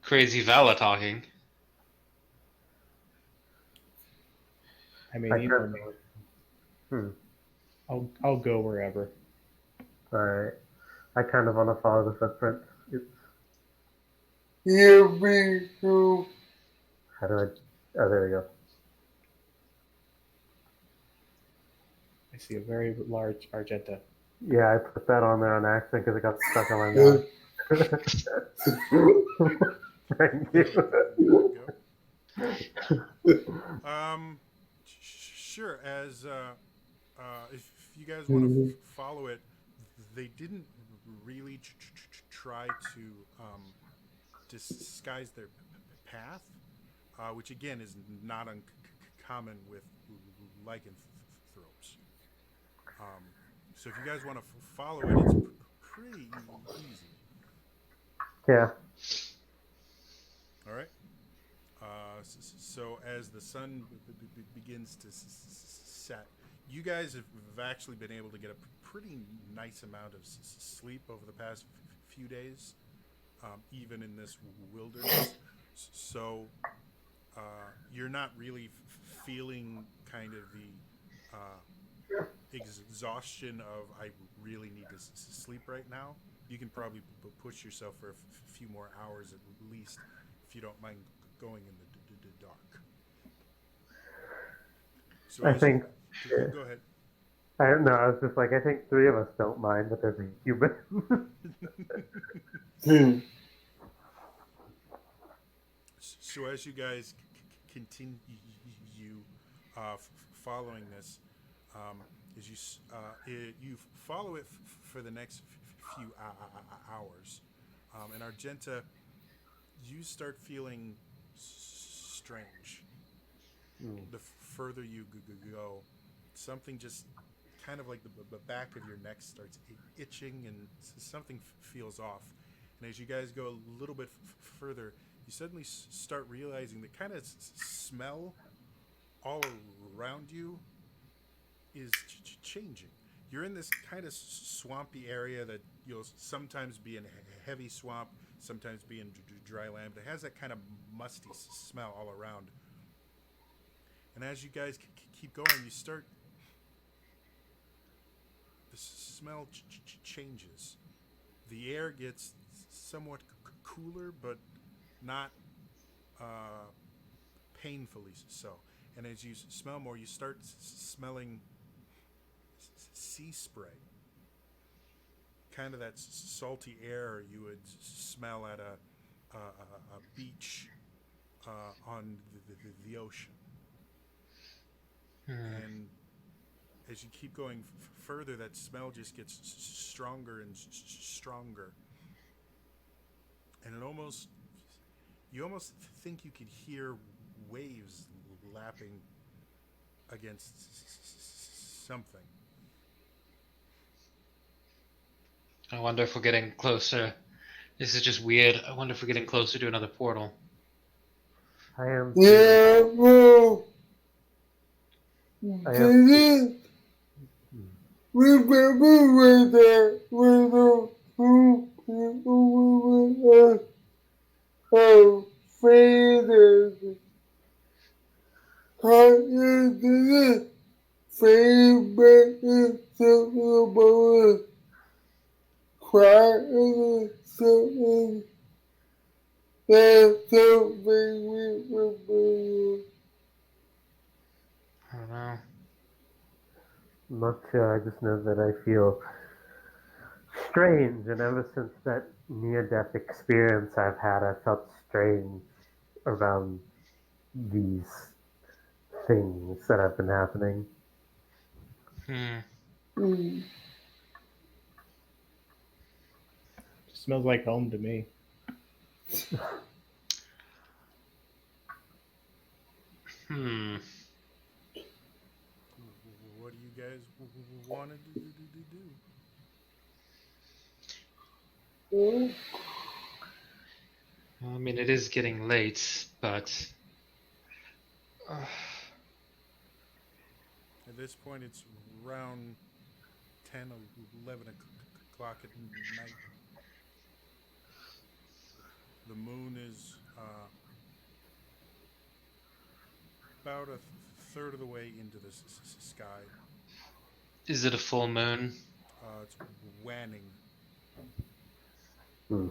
crazy Vala talking. I mean, I either kind way. I'll go wherever. Alright. I kind of want to follow the footprints. Yeah, me too. How do I... Oh, there we go. I see a very large Argenta. Yeah, I put that on there on accident because it got stuck on my mouth. Thank you. Sure. As if you guys want to follow it, they didn't really try to disguise their path, which again is not uncommon with lycanthropes. So if you guys want to follow it, it's pretty easy. Yeah. All right. So as the sun begins to set, you guys have actually been able to get a pretty nice amount of sleep over the past few days, even in this wilderness. So you're not really feeling kind of the exhaustion of I really need to sleep right now. You can probably push yourself for a few more hours at least, if you don't mind going in the dark. So I think... go ahead. I don't know. I was just like, I think 3 of us don't mind, but there's a human. So as you guys continue following this, as you follow it for the next few hours, and Argenta, you start feeling strange. The further you go, something just kind of like the back of your neck starts itching and something feels off. And as you guys go a little bit further, you suddenly start realizing the kind of smell all around you is changing. You're in this kind of swampy area that you'll sometimes be in heavy swamp, sometimes be in dry land, but it has that kind of musty smell all around. And as you guys keep going, you start... The smell changes. The air gets somewhat cooler, but not painfully so. And as you smell more, you start smelling sea spray. Kind of that salty air you would smell at a beach on the ocean. as you keep going further, that smell just gets stronger and stronger, and you almost think you could hear waves lapping against something. I wonder if we're getting closer. This is just weird. I wonder if we're getting closer to another portal. I am. Yeah, bro. I am. Did remember when that when those two people were with us? Oh, Faders. Did it? Fade back and something about us. Crying and something. That's something we remember. I don't know. I'm not sure. I just know that I feel strange, and ever since that near-death experience I've had, I felt strange around these things that have been happening. Mm. Smells like home to me. What do you guys want to do? Mm. I mean, it is getting late, but At this point, it's around 10, 11 o'clock at night. The moon is about a third of the way into the sky. is it a full moon? It's waning. Hmm.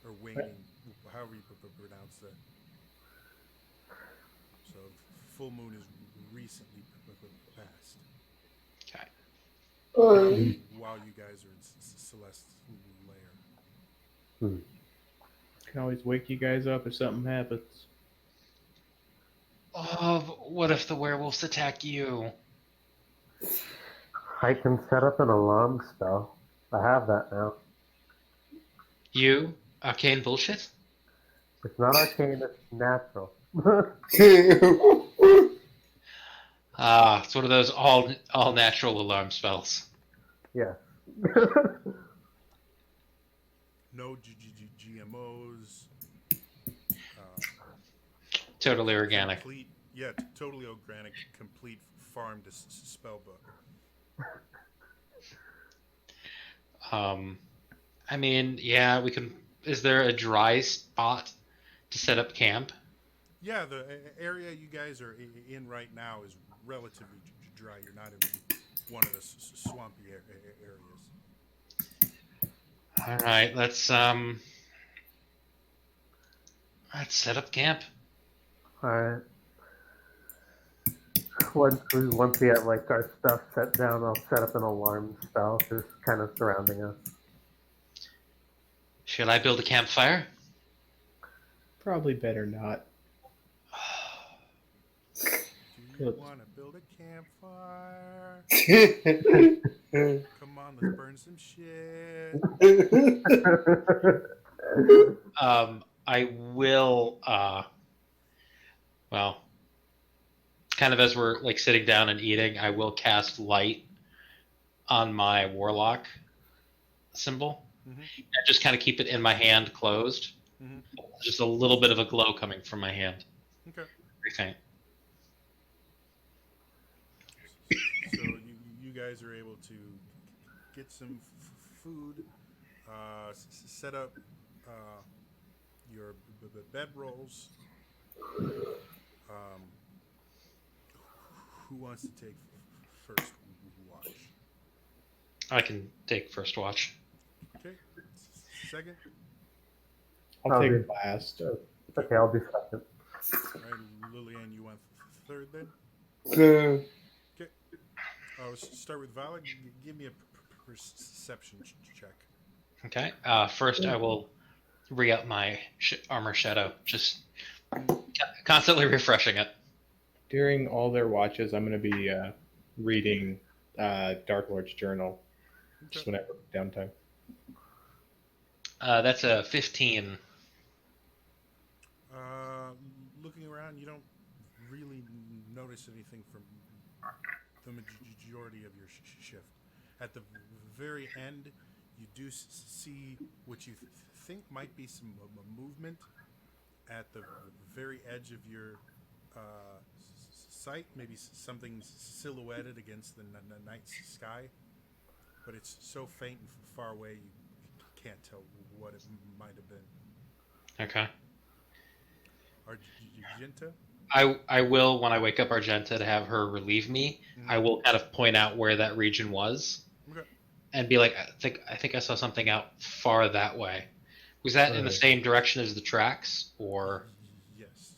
Or waning, however you pronounce that. So, full moon is recently passed. Okay. While you guys are in Celeste's lair. Can always wake you guys up if something happens. Oh, what if the werewolves attack you? I can set up an alarm spell. I have that now. You? Arcane bullshit? It's not arcane, it's natural. Ah, it's one of those all natural alarm spells. Yeah. No GMOs. Totally organic. Totally organic, complete farm to spell book. I mean, yeah, we can. Is there a dry spot to set up camp? Yeah, the area you guys are in right now is relatively dry. You're not in one of the swampy areas. All right, let's set up camp. Alright. Once we have like our stuff set down, I'll set up an alarm spell just kind of surrounding us. Shall I build a campfire? Probably better not. Do you want to build a campfire? Come on, let's burn some shit. I will. Well, kind of as we're like sitting down and eating, I will cast light on my warlock symbol and just kind of keep it in my hand closed. Just a little bit of a glow coming from my hand. Okay. Very faint. So you guys are able to get some food, set up your bed rolls. Who wants to take first watch? I can take first watch. Okay. Second. I'll take be- last. Okay, I'll be second. All right, Lillian, you want third then? So, Okay. Let's start with Vala. Give me a perception check. Okay. First, I will re-up my armor shadow, just constantly refreshing it. During all their watches, I'm going to be reading Dark Lord's journal just Okay. whenever downtime. That's a 15. Looking around, you don't really notice anything from the majority of your shift. At the very end, you do see what you think might be some movement at the very edge of your sight. Maybe something silhouetted against the night sky, but it's so faint and far away you can't tell what it might have been. Okay. Argenta? I will, when I wake up Argenta to have her relieve me, I will kind of point out where that region was Okay. and be like, I think I saw something out far that way. Was that in the Alright. same direction as the tracks, or? Yes.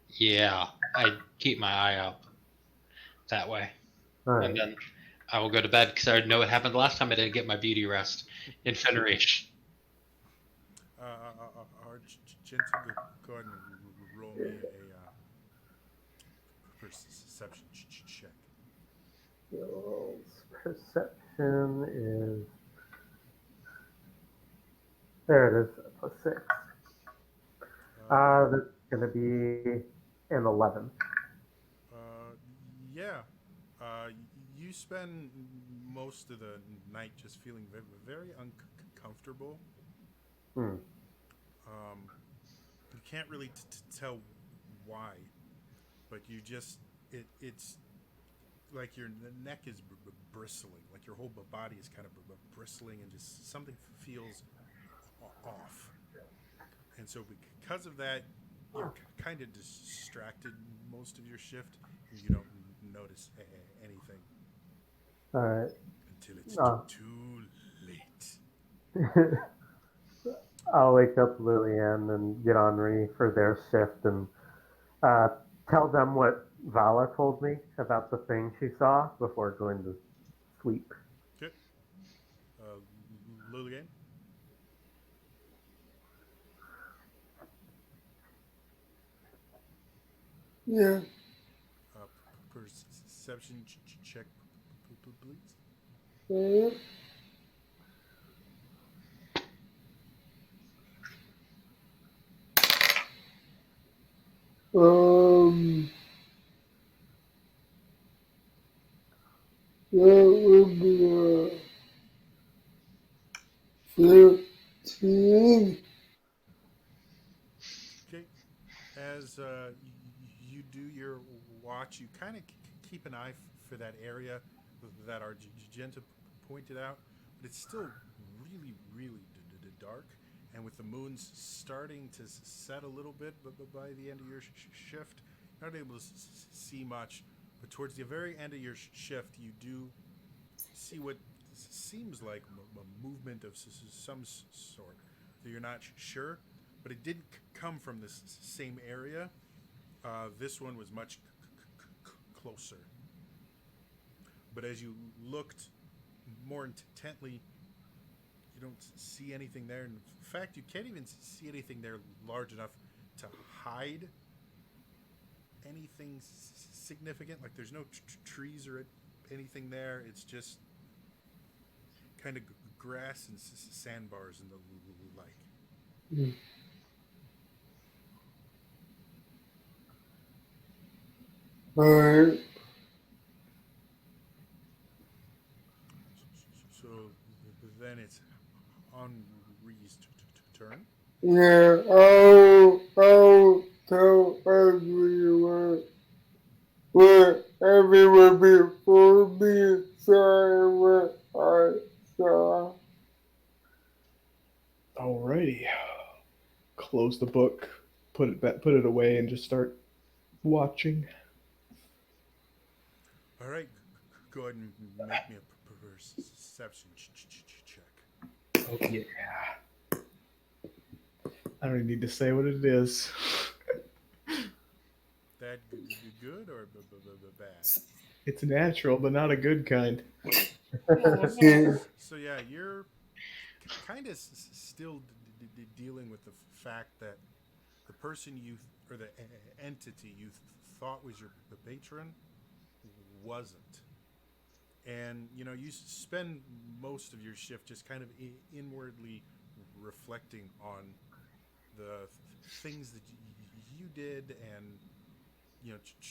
Yeah, I keep my eye up that way, All and right. then I will go to bed because I already know what happened the last time I didn't get my beauty rest in Fenrir. Argenta, go ahead and roll me a perception check. Skill's perception is there. It is +6. That's gonna be an 11. Yeah. You spend most of the night just feeling very uncomfortable. Hmm. You can't really tell why, but you just it's like your neck is bristling, like your whole body is kind of bristling, and just something feels off. And so because of that, you're kind of distracted most of your shift, and you don't notice anything All right. until it's Uh, too late. I'll wake up Lillian and get Henri for their shift and uh, tell them what Vala told me about the thing she saw before going to sleep. Okay. Lillian? Yeah. Perception check, please. Yeah. Um, that would be 15. Okay. As you do your watch, you kind of keep an eye for that area that Argenta pointed out, but it's still really dark. And with the moons starting to set a little bit, but by the end of your shift, you're not able to see much. But towards the very end of your shift, you do see what seems like a movement of some sort. So you're not sure, but it didn't come from this same area. This one was much closer. But as you looked more intently, you don't see anything there. In fact, you can't even see anything there large enough to hide anything significant. Like there's no trees or anything there. It's just kind of grass and sandbars and the like. Alright. So then it's Henri's turn. Yeah, I'll tell everyone what everyone before me saw what I saw. Alrighty. Close the book, put it away, and just start watching. All right, go ahead and make me a perception check. Oh yeah. I don't even need to say what it is. That good or bad? It's natural, but not a good kind. So yeah, you're kind of still dealing with the fact that the person you or the entity you thought was your the patron wasn't. and you spend most of your shift just kind of inwardly reflecting on the things that you did, and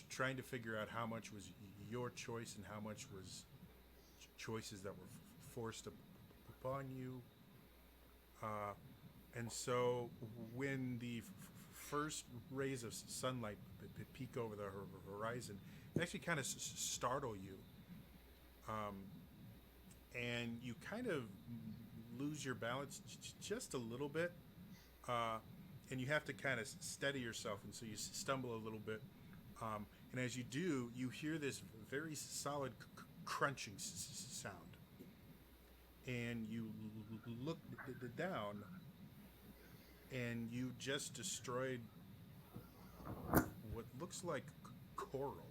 trying to figure out how much was your choice and how much was choices that were forced upon you. And so when the first rays of sunlight peek over the horizon, it actually kind of startle you, um, and you kind of lose your balance just a little bit, uh, and you have to kind of steady yourself, and so you stumble a little bit. And as you do, you hear this very solid crunching sound, and you look down, and you just destroyed what looks like coral.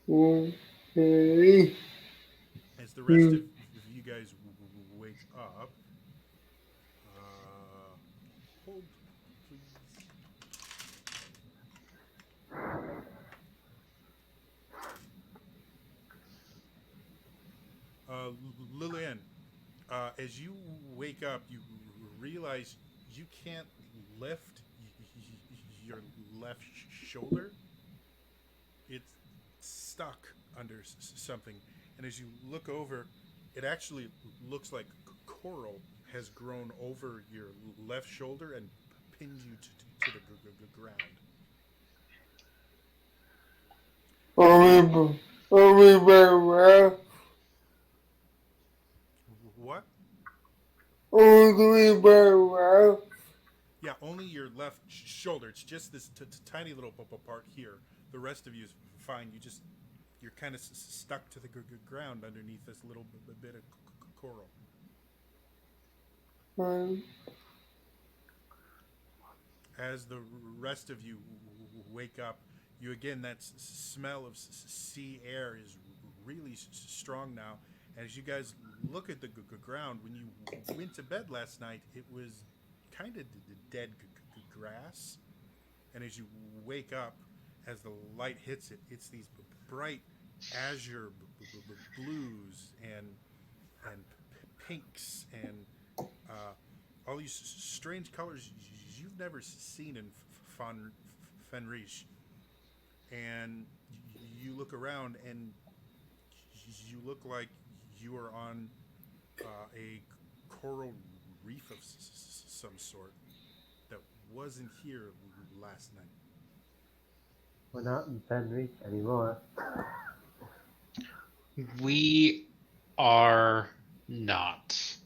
Okay. As the rest of you guys wake up, hold, please. Lillian, as you wake up, you realize you can't lift your left shoulder. It's stuck under something, and as you look over, it actually looks like coral has grown over your left shoulder and pinned you to the ground. Are we very well? What? Are we very well? Yeah, only your left shoulder. It's just this tiny little part here. The rest of you is fine. You're kind of stuck to the ground underneath this little bit of coral. As the rest of you wake up, you again, that smell of sea air is really strong now. As you guys look at the ground, when you went to bed last night, it was kind of dead grass. And as you wake up, as the light hits it, it's these bright azure blues and pinks and all these strange colors you've never seen in Fenrish. And you look around, and you look like you are on a coral reef of some sort that wasn't here last night. We're not in Fenris anymore. We are not.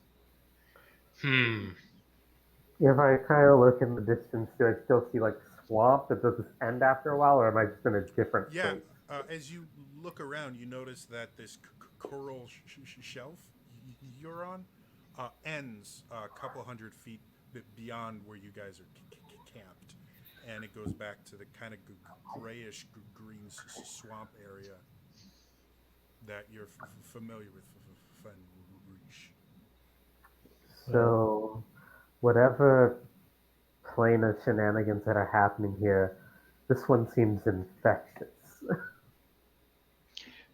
If I kind of look in the distance, do I still see like swamp? Does this end after a while, or am I just in a different Yeah, place? as you look around, you notice that this coral shelf you're on ends a couple hundred feet beyond where you guys are camped, and it goes back to the kind of grayish green swamp area that you're familiar with, Fenrish. So, whatever plane of shenanigans that are happening here, this one seems infectious.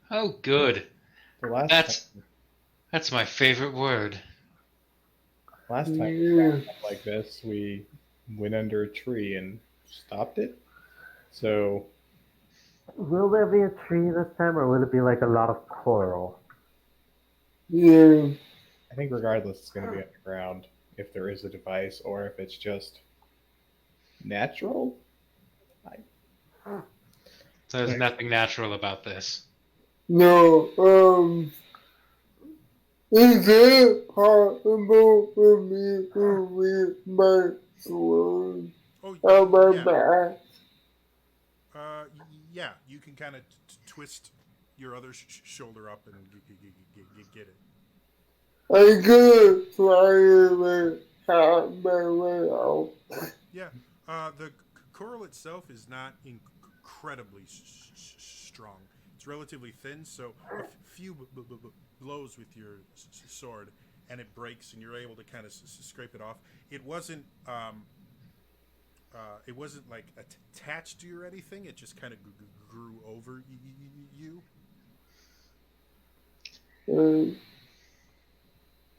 Oh, good. The last That's my favorite word. time we had something like this, we went under a tree and stopped it. So Will there be a tree this time, or will it be like a lot of coral? Yeah. I think regardless, it's going to be underground if there is a device, or if it's just natural. So there's nothing natural about this. No, is it possible for me to read my sword Oh, on my yeah. back? Yeah, you can kind of twist your other shoulder up and get it. I could fly away out my way out. Yeah, the coral itself is not incredibly strong. It's relatively thin, so a few blows with your sword, and it breaks, and you're able to kind of scrape it off. It wasn't like attached to you or anything. It just kind of grew over you. and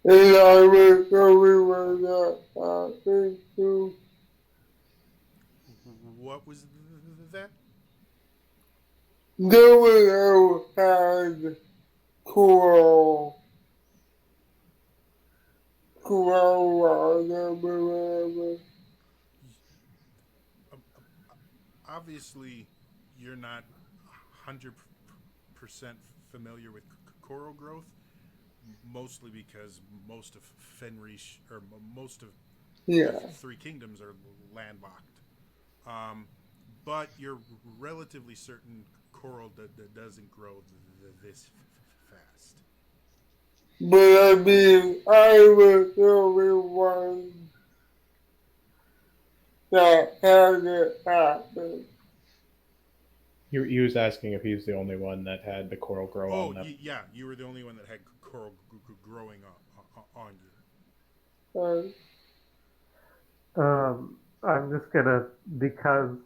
I wish everyone that happened to. What was that? No one else had cool, water, whatever. Obviously, you're not 100% familiar with coral growth, mostly because most of Fenris, or most of Yeah. Three Kingdoms are landlocked. Um, but you're relatively certain coral that doesn't grow this fast. But I mean, I was the only one that had it happen. He was asking if he's the only one that had the coral grow Oh, on the. yeah, you were the only one that had coral growing on you. I'm just gonna, because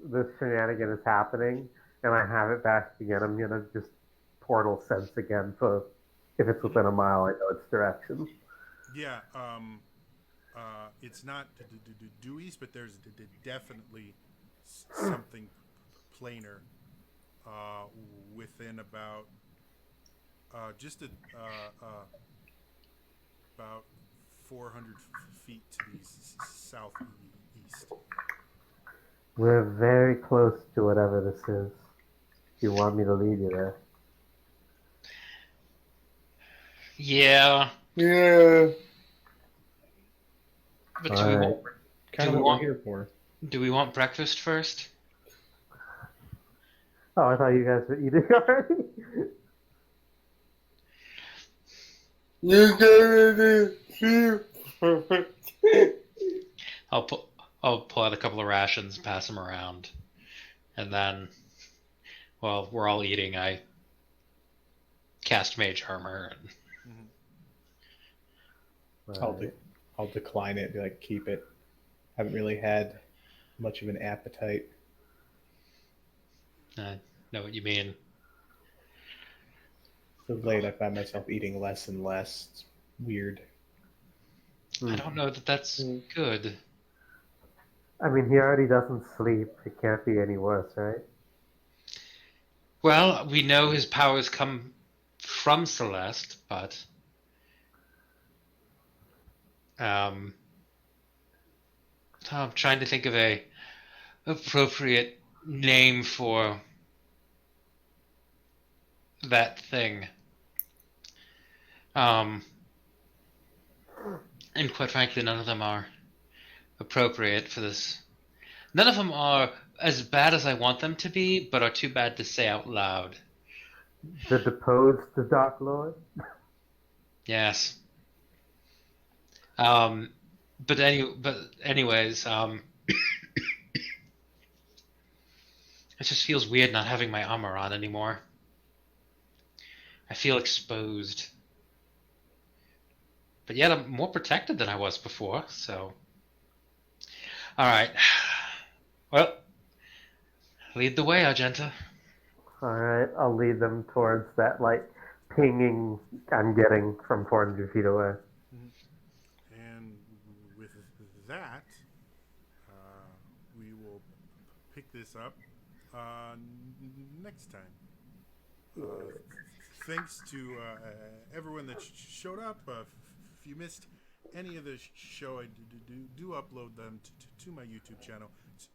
this shenanigan is happening and I have it back again, I'm gonna just portal sense again for if it's within a mile, I know its direction. Yeah, it's not due east, but there's definitely something planar within about just about 400 feet to the southeast. We're very close to whatever this is. If you want me to lead you there. Yeah, Yeah. but All right. Kind of we what want- we're here for. do we want breakfast first? Oh, I thought you guys were eating already. You get it cheap. I'll pull out a couple of rations and pass them around, and then, while we're all eating, I cast mage armor. And I'll decline it. Be like, keep it. Haven't really had much of an appetite. I know what you mean. Of late, I find myself eating less and less. It's weird. I don't know that that's good. I mean, he already doesn't sleep. It can't be any worse, right? Well, we know his powers come from Celeste, but I'm trying to think of a appropriate name for that thing. And quite frankly, none of them are appropriate for this. None of them are as bad as I want them to be, but are too bad to say out loud. The deposed Dark Lord? Yes. But anyways, it just feels weird not having my armor on anymore. I feel exposed. But yet I'm more protected than I was before, so. Alright. Well, lead the way, Argenta. Alright, I'll lead them towards that, like, pinging I'm getting from 400 feet away. And with that, we will pick this up next time. Thanks to everyone that showed up. If you missed any of the show, I do upload them to my YouTube channel. It's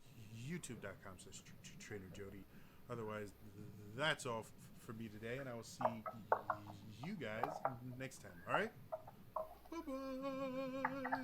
youtube.com/TrainerJody. Otherwise, that's all for me today, and I will see you guys next time. All right? Bye-bye.